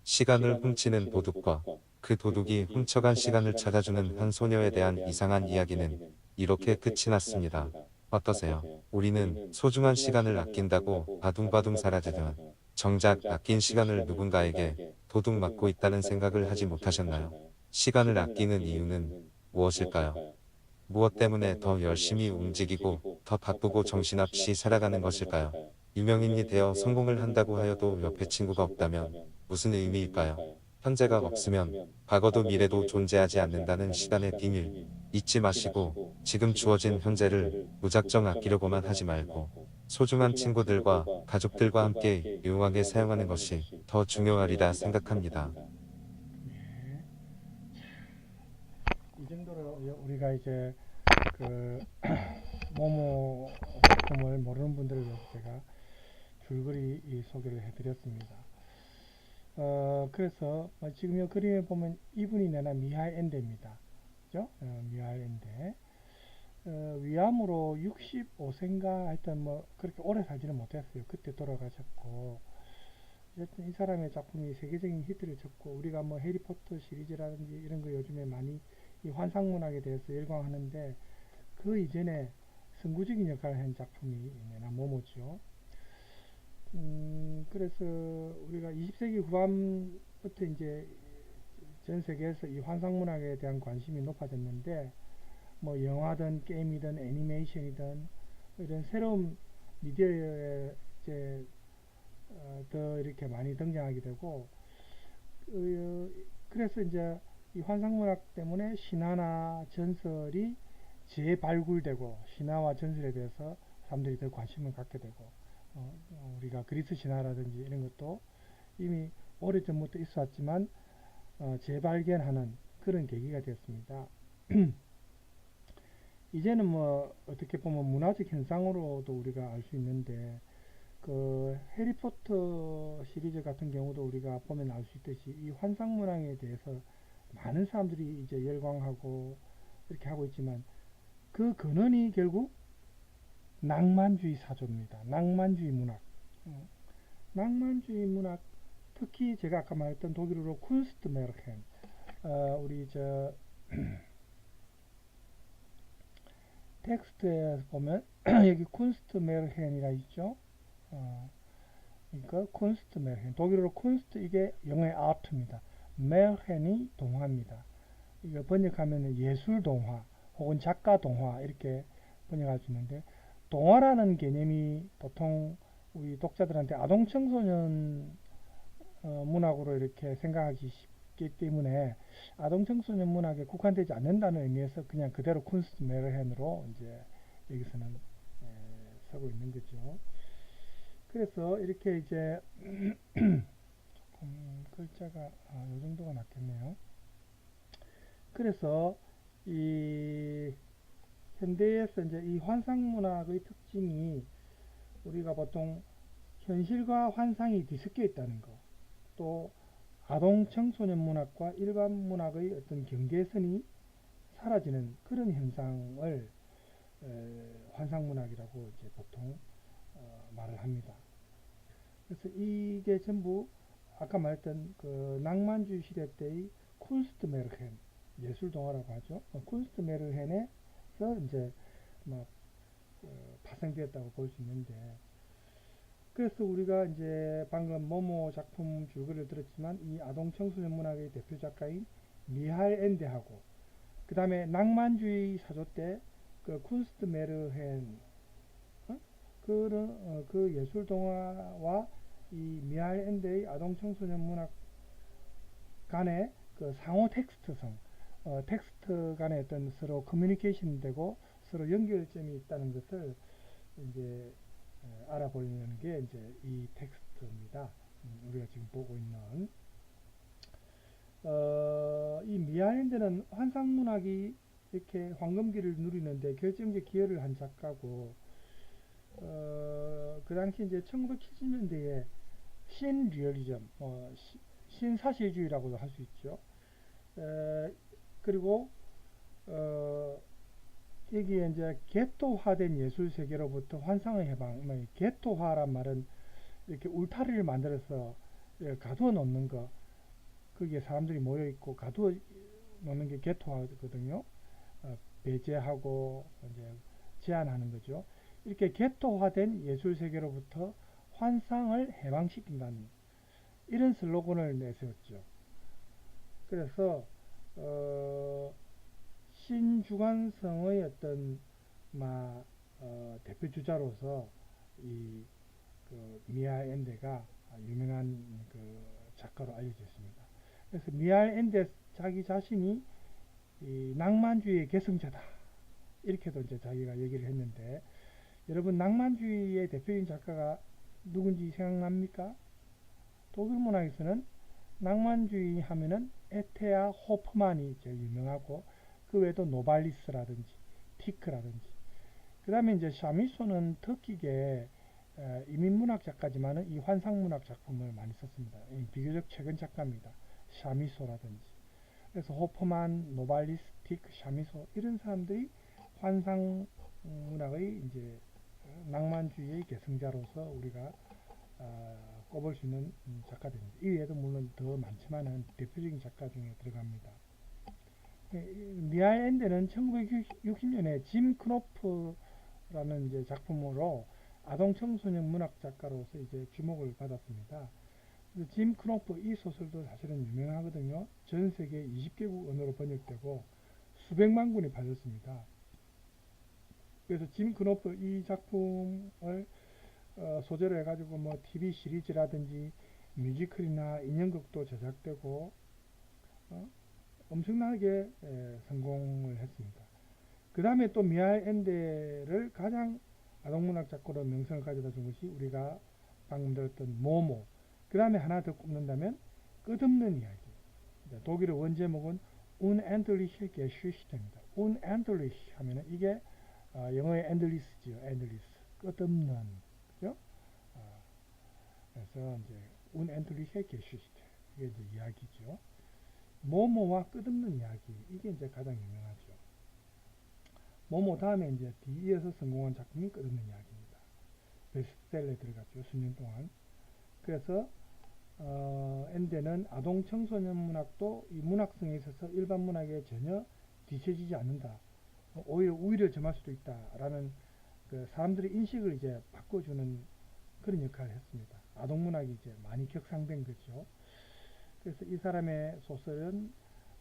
Speaker 3: 시간을 훔치는 도둑과 그 도둑이 훔쳐간 시간을 찾아주는 한 소녀에 대한 이상한 이야기는 이렇게 끝이 났습니다. 어떠세요? 우리는 소중한 시간을 아낀다고 바둥바둥 사라지지만 정작 아낀 시간을 누군가에게 도둑 맞고 있다는 생각을 하지 못하셨나요? 시간을 아끼는 이유는 무엇일까요? 무엇 때문에 더 열심히 움직이고 더 바쁘고 정신없이 살아가는 것일까요? 유명인이 되어 성공을 한다고 하여도 옆에 친구가 없다면 무슨 의미일까요? 현재가 없으면 과거도 미래도 존재하지 않는다는 시간의 비밀 잊지 마시고 지금 주어진 현재를 무작정 아끼려고만 하지 말고 소중한 친구들과 가족들과 함께 유용하게 사용하는 것이 더 중요하리라 생각합니다.
Speaker 1: 예. 이 정도로 우리가 이제 그 모모 작품을 모르는 분들을 위해서 제가 줄거리 소개를 해드렸습니다. 그래서 지금 이 그림에 보면 이분이 내나 미하일 엔데입니다. 그죠? 미하일 엔데. 위암으로 65세인가 하여튼 뭐 그렇게 오래 살지는 못했어요. 그때 돌아가셨고, 어쨌든 이 사람의 작품이 세계적인 히트를 쳤고, 우리가 뭐 해리포터 시리즈라든지 이런 거 요즘에 많이 이 환상문학에 대해서 열광하는데, 그 이전에 선구적인 역할을 한 작품이 내나 모모죠. 그래서 우리가 20세기 후반부터 이제 전 세계에서 이 환상문학에 대한 관심이 높아졌는데, 뭐 영화든 게임이든 애니메이션이든 이런 새로운 미디어에 이제 더 이렇게 많이 등장하게 되고, 그래서 이제 이 환상문학 때문에 신화나 전설이 재발굴되고 신화와 전설에 대해서 사람들이 더 관심을 갖게 되고, 우리가 그리스 신화라든지 이런 것도 이미 오래전부터 있어 왔지만 재발견하는 그런 계기가 되었습니다. 이제는 뭐 어떻게 보면 문화적 현상으로도 우리가 알 수 있는데, 그 해리포터 시리즈 같은 경우도 우리가 보면 알 수 있듯이 이 환상문학에 대해서 많은 사람들이 이제 열광하고 이렇게 하고 있지만, 그 근원이 결국 낭만주의 사조입니다. 낭만주의 문학. 낭만주의 문학, 특히 제가 아까 말했던 독일어로 쿤스트 메르헨, 우리 저 텍스트에 보면 여기 쿤스트 메르헨이라 있죠. 그러니까 쿤스트 메르헨, 독일어로 쿤스트, 이게 영어의 아트입니다. 메르헨이 동화입니다. 이거 번역하면 예술 동화 혹은 작가 동화 이렇게 번역할 수 있는데, 동화라는 개념이 보통 우리 독자들한테 아동 청소년 문학으로 이렇게 생각하기 쉽기 때문에 아동 청소년 문학에 국한되지 않는다는 의미에서 그냥 그대로 쿤스트 메르헨으로 이제 여기서는 쓰고 있는 거죠. 그래서 이렇게 이제 글자가 요 정도가 낫겠네요. 그래서 이 현대에서 이제 이 환상문학의 특징이 우리가 보통 현실과 환상이 뒤섞여 있다는 거, 또 아동 청소년 문학과 일반 문학의 어떤 경계선이 사라지는 그런 현상을 환상문학이라고 이제 보통 말을 합니다. 그래서 이게 전부 아까 말했던 그 낭만주의 시대 때의 쿤스트메르헨 예술 동화라고 하죠. 쿤스트메르헨에서 이제 막 파생되었다고 볼 수 있는데, 그래서 우리가 이제 방금 모모 작품 줄거리를 들었지만 이 아동 청소년 문학의 대표 작가인 미할 엔데하고 그 다음에 낭만주의 사조 때 그 쿤스트 메르헨 그 예술 동화와 이 미할 엔데의 아동 청소년 문학 간의 그 상호 텍스트성 텍스트 간의 어떤 서로 커뮤니케이션 되고 서로 연결점이 있다는 것을 이제 알아보려는 게 이제 이 텍스트입니다. 우리가 지금 보고 있는 이 미하엔드는 환상문학이 이렇게 황금기를 누리는데 결정적 기여를 한 작가고, 그 당시 이제 1970년대에 신리얼리즘, 신사실주의라고도 할 수 있죠. 그리고 여기에 이제 게토화된 예술 세계로부터 환상의 해방, 게토화란 말은 이렇게 울타리를 만들어서 가두어 놓는 거, 거기에 사람들이 모여 있고 가두어 놓는 게 게토화거든요. 배제하고 이제 제한하는 거죠. 이렇게 게토화된 예술 세계로부터 환상을 해방시킨다는 이런 슬로건을 내세웠죠. 그래서 신주관성의 어떤 대표 주자로서 그 미할 엔데가 유명한 그 작가로 알려져 있습니다. 그래서 미할 엔데 자기 자신이 이 낭만주의의 계승자다, 이렇게도 이제 자기가 얘기를 했는데, 여러분 낭만주의의 대표적인 작가가 누군지 생각납니까? 독일 문학에서는 낭만주의 하면은 에테아 호프만이 제일 유명하고, 그 외에도 노발리스라든지 티크라든지, 그 다음에 이제 샤미소는 터키계 이민문학 작가지만은 이 환상문학 작품을 많이 썼습니다. 비교적 최근 작가입니다. 샤미소라든지. 그래서 호프만, 노발리스, 티크, 샤미소 이런 사람들이 환상문학의 이제 낭만주의의 계승자로서 우리가 꼽을 수 있는 작가들입니다. 이외에도 물론 더 많지만은 대표적인 작가 중에 들어갑니다. 미할 엔데는 1960년에 짐 크노프라는 이제 작품으로 아동 청소년 문학 작가로서 이제 주목을 받았습니다. 짐 크노프 이 소설도 사실은 유명하거든요. 전 세계 20개국 언어로 번역되고 수백만 권이 팔렸습니다. 그래서 짐 크노프 이 작품을 소재로 해가지고 뭐 TV 시리즈라든지 뮤지컬이나 인형극도 제작되고 엄청나게 성공을 했습니다. 그 다음에 또 미할 엔데를 가장 아동문학 작가로 명성을 가져다 준 것이 우리가 방금 들었던 모모, 그 다음에 하나 더 꼽는다면 끝없는 이야기. 독일의 원제목은 unendliche Geschicht입니다. unendlich 하면은 이게 영어의 endless죠. endless. 끝없는. 그죠? 그래서 이제 unendliche Geschichte. 이게 이제 이야기죠. 모모와 끝없는 이야기. 이게 이제 가장 유명하죠. 모모 다음에 이제 뒤이어서 성공한 작품이 끝없는 이야기입니다. 베스트셀러에 들어갔죠. 수년 동안. 그래서 엔데는 아동 청소년 문학도 이 문학성에 있어서 일반 문학에 전혀 뒤처지지 않는다. 오히려 우위를 점할 수도 있다라는 그 사람들의 인식을 이제 바꿔주는 그런 역할을 했습니다. 아동 문학이 이제 많이 격상된 거죠. 그래서 이 사람의 소설은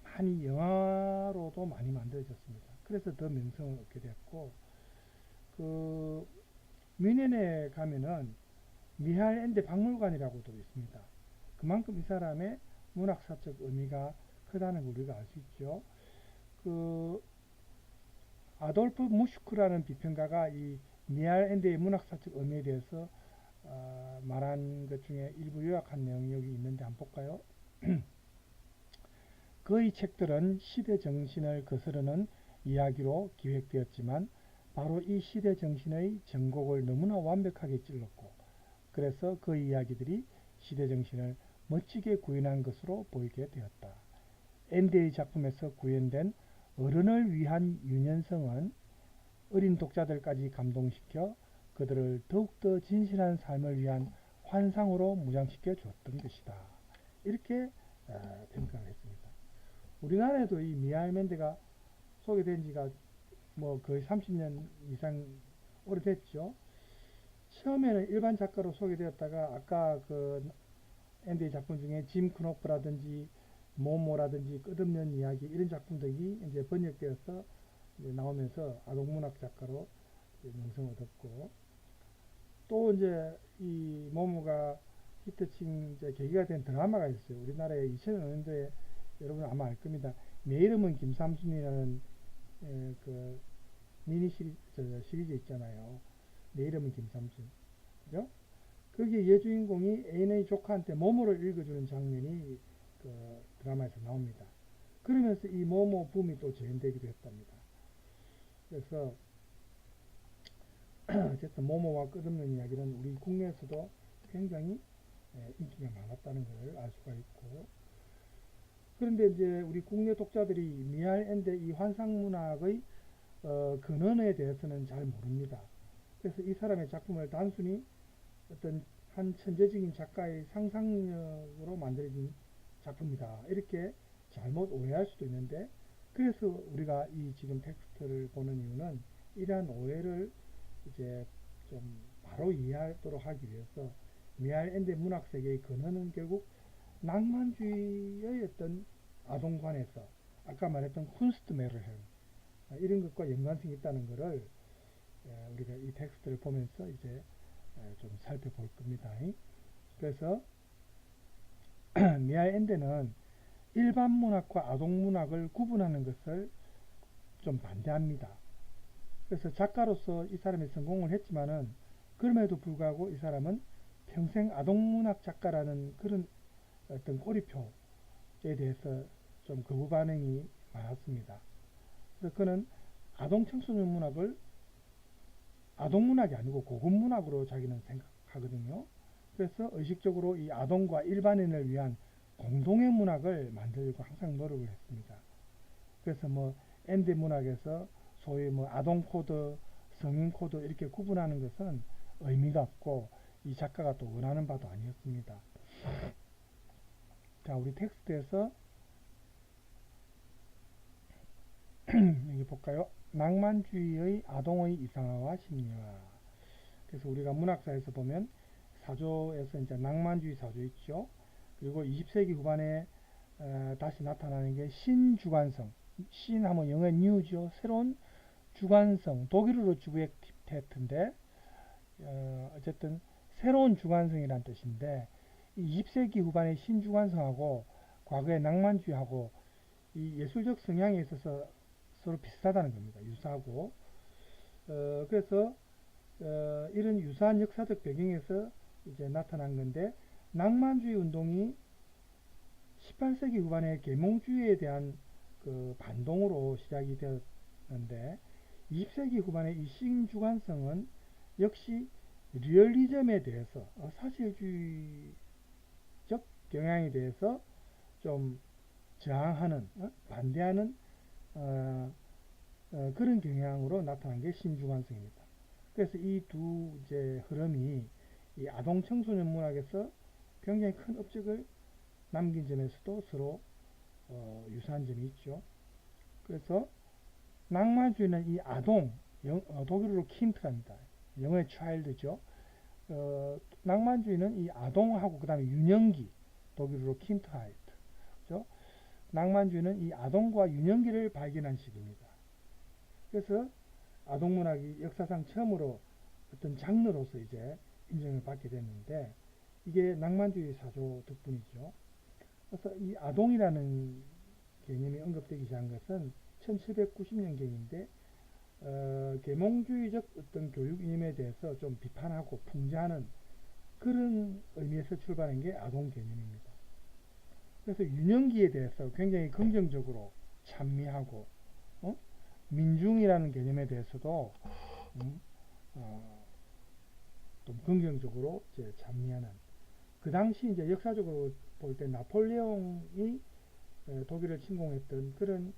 Speaker 1: 많이 영화로도 많이 만들어졌습니다. 그래서 더 명성을 얻게 됐고, 그 뮌헨에 가면은 미할 엔데 박물관이라고도 있습니다. 그만큼 이 사람의 문학사적 의미가 크다는 걸 우리가 알 수 있죠. 그 아돌프 무슈크라는 비평가가 이 미할 엔데의 문학사적 의미에 대해서 말한 것 중에 일부 요약한 내용이 여기 있는데 한번 볼까요? 그의 책들은 시대 정신을 거스르는 이야기로 기획되었지만 바로 이 시대 정신의 정곡을 너무나 완벽하게 찔렀고 그래서 그 이야기들이 시대 정신을 멋지게 구현한 것으로 보이게 되었다. 앤디의 작품에서 구현된 어른을 위한 유연성은 어린 독자들까지 감동시켜 그들을 더욱더 진실한 삶을 위한 환상으로 무장시켜 주었던 것이다. 이렇게 평가를 했습니다. 우리나라에도 이 미하일 멘데가 소개된 지가 뭐 거의 30년 이상 오래됐죠. 처음에는 일반 작가로 소개되었다가 아까 그 앤디의 작품 중에 짐 크노프라든지 모모라든지 끝없는 이야기 이런 작품들이 이제 번역되어서 이제 나오면서 아동문학 작가로 명성을 얻었고 또 이제 이 모모가 히트친 이제 계기가 된 드라마가 있어요. 우리나라에 2005년도에 여러분 아마 알 겁니다. 내 이름은 김삼순이라는 그 미니 시리즈 있잖아요. 내 이름은 김삼순. 그죠? 거기에 여주인공이 애인의 조카한테 모모를 읽어주는 장면이 그 드라마에서 나옵니다. 그러면서 이 모모 붐이 또 재현되기도 했답니다. 그래서 어쨌든 모모와 끝없는 이야기는 우리 국내에서도 굉장히 인기가 많았다는 걸 알 수가 있고 그런데 이제 우리 국내 독자들이 미하일 엔데 이 환상문학의 근원에 대해서는 잘 모릅니다. 그래서 이 사람의 작품을 단순히 어떤 한 천재적인 작가의 상상력으로 만들어진 작품이다. 이렇게 잘못 오해할 수도 있는데 그래서 우리가 이 지금 텍스트를 보는 이유는 이러한 오해를 이제 좀 바로 이해하도록 하기 위해서 미하일 엔데 문학 세계의 근원은 결국 낭만주의의 어떤 아동관에서 아까 말했던 쿤스트메르헬 이런 것과 연관성이 있다는 것을 우리가 이 텍스트를 보면서 이제 좀 살펴볼 겁니다. 그래서 미하일 엔데는 일반 문학과 아동 문학을 구분하는 것을 좀 반대합니다. 그래서 작가로서 이 사람이 성공을 했지만은 그럼에도 불구하고 이 사람은 평생 아동문학 작가라는 그런 어떤 꼬리표에 대해서 좀 거부 반응이 많았습니다. 그래서 그는 아동 청소년 문학을 아동문학이 아니고 고급문학으로 자기는 생각하거든요. 그래서 의식적으로 이 아동과 일반인을 위한 공동의 문학을 만들려고 항상 노력을 했습니다. 그래서 뭐 엔데 문학에서 소위 뭐 아동 코드, 성인 코드 이렇게 구분하는 것은 의미가 없고 이 작가가 또 원하는 바도 아니었습니다. 자, 우리 텍스트에서 여기 볼까요? 낭만주의의 아동의 이상화와 심리화. 그래서 우리가 문학사에서 보면 사조에서 이제 낭만주의 사조 있죠. 그리고 20세기 후반에 다시 나타나는 게 신주관성. 신하면 영어 뉴죠. 새로운 주관성. 독일어로 주부액티테트인데 어쨌든 새로운 주관성이란 뜻인데 이 20세기 후반의 신주관성하고 과거의 낭만주의하고 이 예술적 성향에 있어서 서로 비슷하다는 겁니다. 유사하고 그래서 이런 유사한 역사적 배경에서 이제 나타난 건데 낭만주의 운동이 18세기 후반에 계몽주의에 대한 그 반동으로 시작이 되었는데 20세기 후반의 이 신주관성은 역시 리얼리즘에 대해서 사실주의적 경향에 대해서 좀 저항하는 반대하는 그런 경향으로 나타난 게 신주관성입니다. 그래서 이 두 이제 흐름이 이 아동 청소년 문학에서 굉장히 큰 업적을 남긴 점에서도 서로 유사한 점이 있죠. 그래서 낭만주의는 이 아동, 독일어로 킨트랍니다. 영어의 child죠. 낭만주의는 이 아동하고 그 다음에 유년기, 독일어로 킨트하이트. 그죠? 낭만주의는 이 아동과 유년기를 발견한 시기입니다. 그래서 아동문학이 역사상 처음으로 어떤 장르로서 이제 인정을 받게 됐는데 이게 낭만주의 사조 덕분이죠. 그래서 이 아동이라는 개념이 언급되기 시작한 것은 1790년경인데 계몽주의적 어떤 교육 이념에 대해서 좀 비판하고 풍자하는 그런 의미에서 출발한 게 아동 개념입니다. 그래서 유년기에 대해서 굉장히 긍정적으로 찬미하고 민중이라는 개념에 대해서도 좀 긍정적으로 이제 찬미하는 그 당시 이제 역사적으로 볼 때 나폴레옹이 독일을 침공했던 그런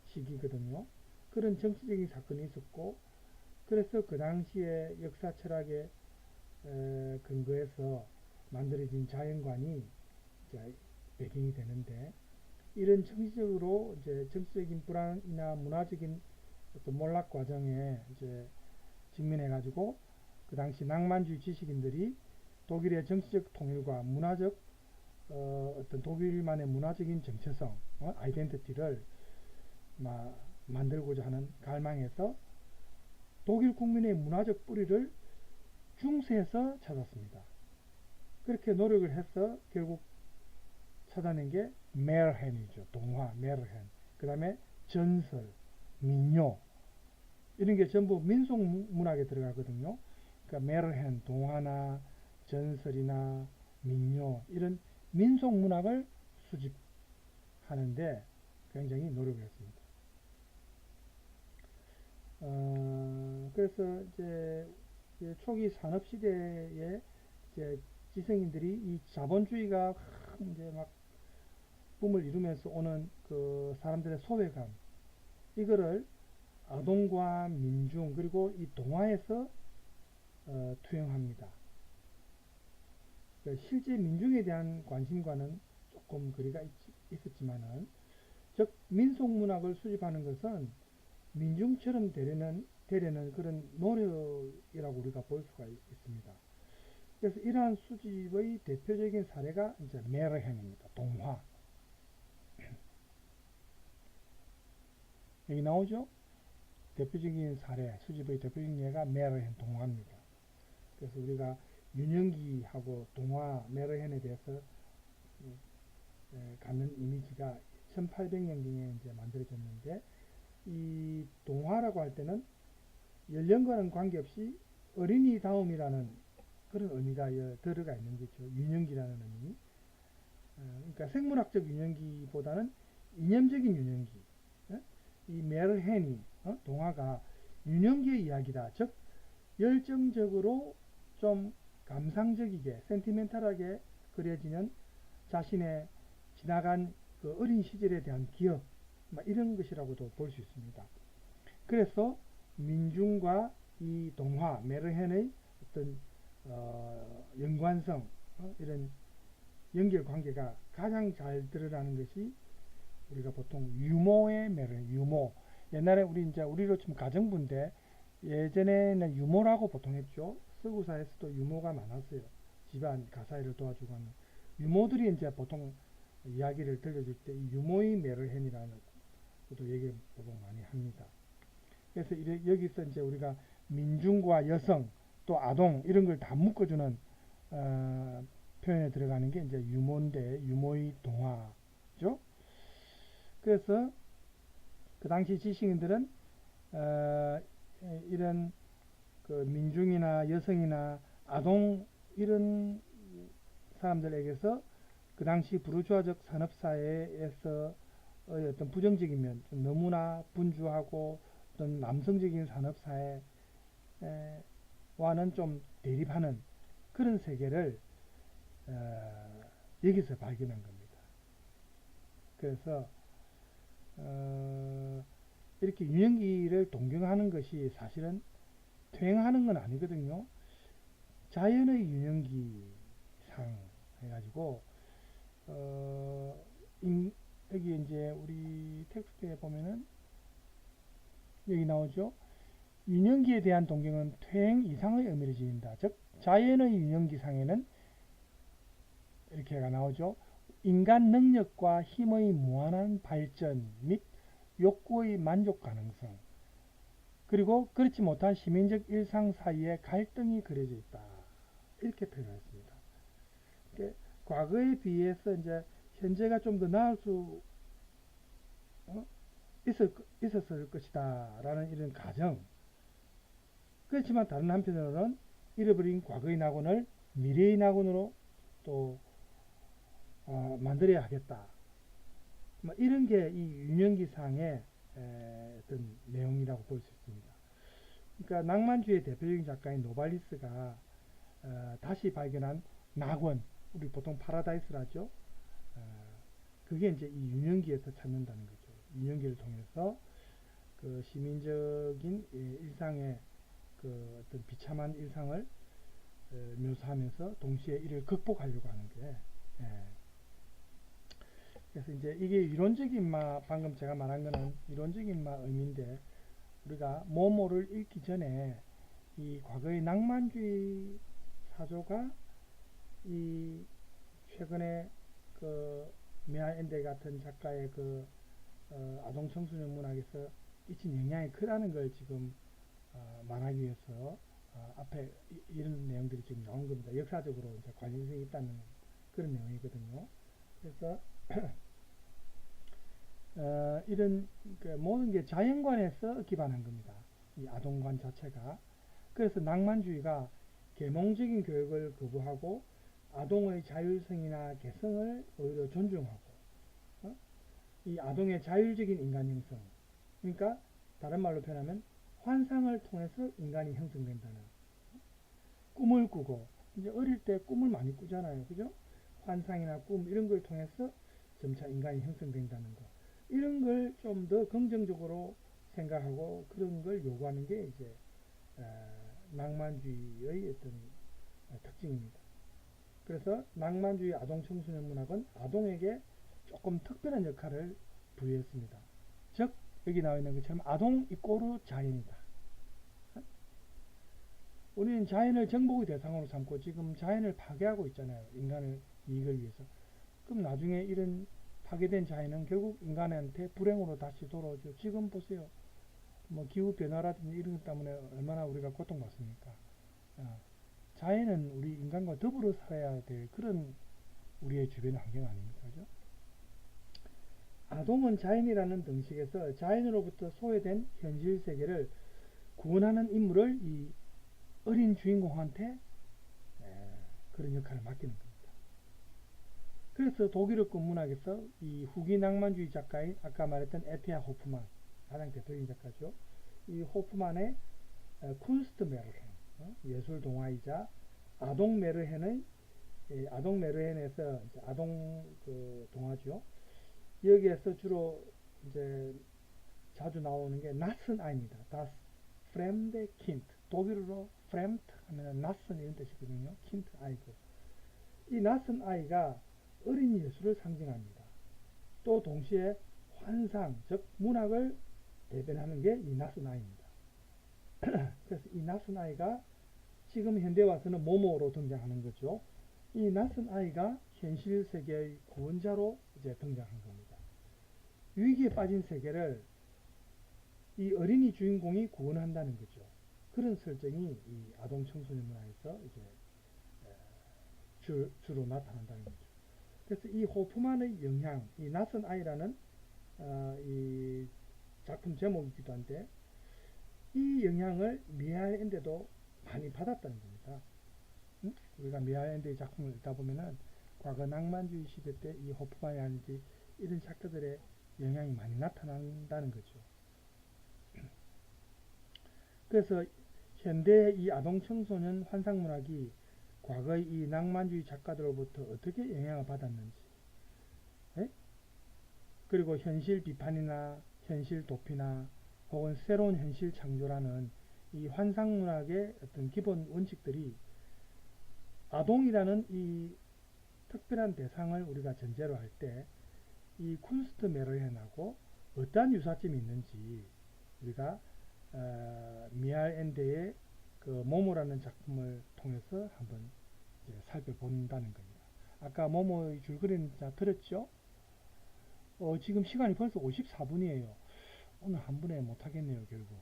Speaker 1: 시기거든요. 그런 정치적인 사건이 있었고 그래서 그 당시에 역사 철학의 근거해서 만들어진 자연관이 이제 배경이 되는데 이런 정치적으로 이제 정치적인 불안이나 문화적인 어떤 몰락 과정에 이제 직면해 가지고 그 당시 낭만주의 지식인들이 독일의 정치적 통일과 문화적 어떤 독일만의 문화적인 정체성, 아이덴티티를 만들고자 하는 갈망에서 독일 국민의 문화적 뿌리를 중세에서 찾았습니다. 그렇게 노력을 해서 결국 찾아낸 게 메르헨이죠. 동화, 메르헨. 그 다음에 전설, 민요 이런 게 전부 민속 문학에 들어가거든요. 그러니까 메르헨, 동화나 전설이나 민요 이런 민속 문학을 수집하는데 굉장히 노력을 했습니다. 그래서 이제 초기 산업 시대에 이제 지성인들이 이 자본주의가 이제 막 붐을 이루면서 오는 그 사람들의 소외감 이거를 아동과 민중 그리고 이 동화에서 투영합니다. 실제 민중에 대한 관심과는 조금 거리가 있었지만은 즉 민속문학을 수집하는 것은 민중처럼 되려는 그런 노력이라고 우리가 볼 수가 있습니다. 그래서 이러한 수집의 대표적인 사례가 이제 메르헨입니다. 동화. 여기 나오죠? 대표적인 사례, 수집의 대표적인 예가 메르헨 동화입니다. 그래서 우리가 윤영기하고 동화 메르헨에 대해서 갖는 이미지가 1800년경에 이제 만들어졌는데 이 동화라고 할 때는 연령과는 관계없이 어린이다움이라는 그런 의미가 들어가 있는 거죠. 유년기라는 의미. 그러니까 생물학적 유년기보다는 이념적인 유년기. 이 메르헨이 동화가 유년기의 이야기다. 즉 열정적으로 좀 감상적이게 센티멘탈하게 그려지는 자신의 지나간 그 어린 시절에 대한 기억 이런 것이라고도 볼 수 있습니다. 그래서 민중과 이 동화 메르헨의 어떤 연관성 이런 연결 관계가 가장 잘 드러나는 것이 우리가 보통 유모의 메르헨, 유모. 옛날에 우리로 치면 가정부인데 예전에는 유모라고 보통 했죠. 서구사에서도 유모가 많았어요. 집안 가사일을 도와주고 하는 유모들이 이제 보통 이야기를 들려줄 때 이 유모의 메르헨이라는 것도 얘기를 보통 많이 합니다. 그래서 여기서 이제 우리가 민중과 여성 또 아동 이런 걸 다 묶어주는 표현에 들어가는 게 이제 유모인데 유모의 동화죠. 그래서 그 당시 지식인들은 이런 그 민중이나 여성이나 아동 이런 사람들에게서 그 당시 부르주아적 산업사회에서 어떤 부정적인 면, 좀 너무나 분주하고 어떤 남성적인 산업사회와는 좀 대립하는 그런 세계를 여기서 발견한 겁니다. 그래서 이렇게 유년기를 동경하는 것이 사실은 퇴행하는 건 아니거든요. 자연의 유년기상 해가지고 여기 이제 우리 텍스트에 보면은 여기 나오죠. 유년기에 대한 동경은 퇴행 이상의 의미를 지닌다. 즉 자연의 유년기상에는 이렇게가 나오죠. 인간 능력과 힘의 무한한 발전 및 욕구의 만족 가능성 그리고 그렇지 못한 시민적 일상 사이에 갈등이 그려져 있다. 이렇게 표현했습니다. 과거에 비해서 이제 현재가 좀 더 나을 수 있었을 것이다 라는 이런 가정. 그렇지만 다른 한편으로는 잃어버린 과거의 낙원을 미래의 낙원으로 또 만들어야 하겠다. 뭐 이런 게 이 윤영기상의 어떤 내용이라고 볼 수 있습니다. 그러니까 낭만주의 대표적인 작가인 노발리스가 다시 발견한 낙원, 우리 보통 파라다이스라죠. 그게 이제 이 윤영기에서 찾는다는 거죠. 윤영기를 통해서 그 시민적인 일상의 그 어떤 비참한 일상을 묘사하면서 동시에 이를 극복하려고 하는 게 그래서 이제 이게 이론적인 방금 제가 말한 거는 이론적인 의미인데 우리가 모모를 읽기 전에 이 과거의 낭만주의 사조가 이 최근에 그 미알 앤데 같은 작가의 그 아동 청소년 문학에서 끼친 영향이 크다는 걸 지금 말하기 위해서 앞에 이런 내용들이 지금 나온 겁니다. 역사적으로 이제 관련성이 있다는 그런 내용이거든요. 그래서 이런 모든 게 자연관에서 기반한 겁니다. 이 아동관 자체가. 그래서 낭만주의가 계몽적인 교육을 거부하고 아동의 자율성이나 개성을 오히려 존중하고 이 아동의 자율적인 인간 형성, 그러니까 다른 말로 표현하면 환상을 통해서 인간이 형성된다는, 꿈을 꾸고 이제 어릴 때 꿈을 많이 꾸잖아요, 그죠? 환상이나 꿈 이런 걸 통해서 점차 인간이 형성된다는 거, 이런 걸 좀 더 긍정적으로 생각하고 그런 걸 요구하는 게 이제 낭만주의의 어떤 특징입니다. 그래서 낭만주의 아동 청소년 문학은 아동에게 조금 특별한 역할을 부여했습니다. 즉 여기 나와 있는 것처럼 아동 이꼬르 자연이다. 우리는 자연을 정복의 대상으로 삼고 지금 자연을 파괴하고 있잖아요. 인간의 이익을 위해서. 그럼 나중에 이런 파괴된 자연은 결국 인간한테 불행으로 다시 돌아오죠. 지금 보세요. 뭐 기후 변화라든지 이런 것 때문에 얼마나 우리가 고통받습니까? 자연은 우리 인간과 더불어 살아야 될 그런 우리의 주변 환경 아닙니까? 그죠? 아동은 자연이라는 등식에서 자연으로부터 소외된 현실 세계를 구원하는 임무를 이 어린 주인공한테 그런 역할을 맡기는 겁니다. 그래서 독일어권 문학에서 이 후기 낭만주의 작가인 아까 말했던 에티아 호프만, 가장 대표적인 작가죠. 이 호프만의 쿤스트 메르헨, 예술 동화이자 아동 메르헨의 아동 메르헨에서 아동 그 동화죠. 여기에서 주로 이제 자주 나오는 게 낯선 아이입니다. Das fremde Kind. 독일어로 fremd 하면 낯선 이런 뜻이거든요. Kind 아이고. 이 낯선 아이가 어린 예술을 상징합니다. 또 동시에 환상, 즉 문학을 대변하는 게 이 낯선 아이입니다. 그래서 이 낯선 아이가 지금 현대 와서는 모모로 등장하는 거죠. 이 낯선 아이가 현실 세계의 구원자로 이제 등장한 겁니다. 위기에 빠진 세계를 이 어린이 주인공이 구원한다는 거죠. 그런 설정이 이 아동 청소년 문화에서 이제 주로 나타난다는 거죠. 그래서 이 호프만의 영향, 이 낯선 아이라는 이 작품 제목이기도 한데 이 영향을 미하엘 엔데도 많이 받았다는 겁니다. 우리가 미하엘 엔데의 작품을 읽다 보면은 과거 낭만주의 시대 때 이 호프만이라든지 이런 작가들의 영향이 많이 나타난다는 거죠. 그래서 현대의 이 아동 청소년 환상문학이 과거의 이 낭만주의 작가들로부터 어떻게 영향을 받았는지, 그리고 현실 비판이나 현실 도피나 혹은 새로운 현실 창조라는 이 환상문학의 어떤 기본 원칙들이 아동이라는 이 특별한 대상을 우리가 전제로 할 때 이 쿤스트 메르헨하고 어떠한 유사점이 있는지 우리가 미알 엔데의 그 모모라는 작품을 통해서 한번 이제 살펴본다는 겁니다. 아까 모모의 줄거리는 다 들었죠? 지금 시간이 벌써 54분이에요. 오늘 한 번에 못하겠네요, 결국.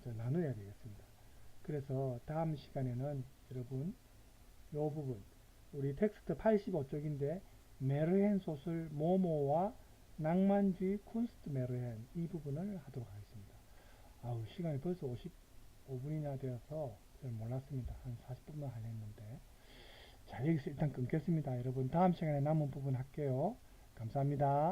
Speaker 1: 나눠야 되겠습니다. 그래서 다음 시간에는 여러분, 이 부분, 우리 텍스트 85쪽인데, 메르헨 소설 모모와 낭만주의 쿤스트 메르헨, 이 부분을 하도록 하겠습니다. 시간이 벌써 55분이나 되어서 잘 몰랐습니다. 한 40분만 하려 했는데. 자, 여기서 일단 끊겠습니다. 여러분 다음 시간에 남은 부분 할게요. 감사합니다.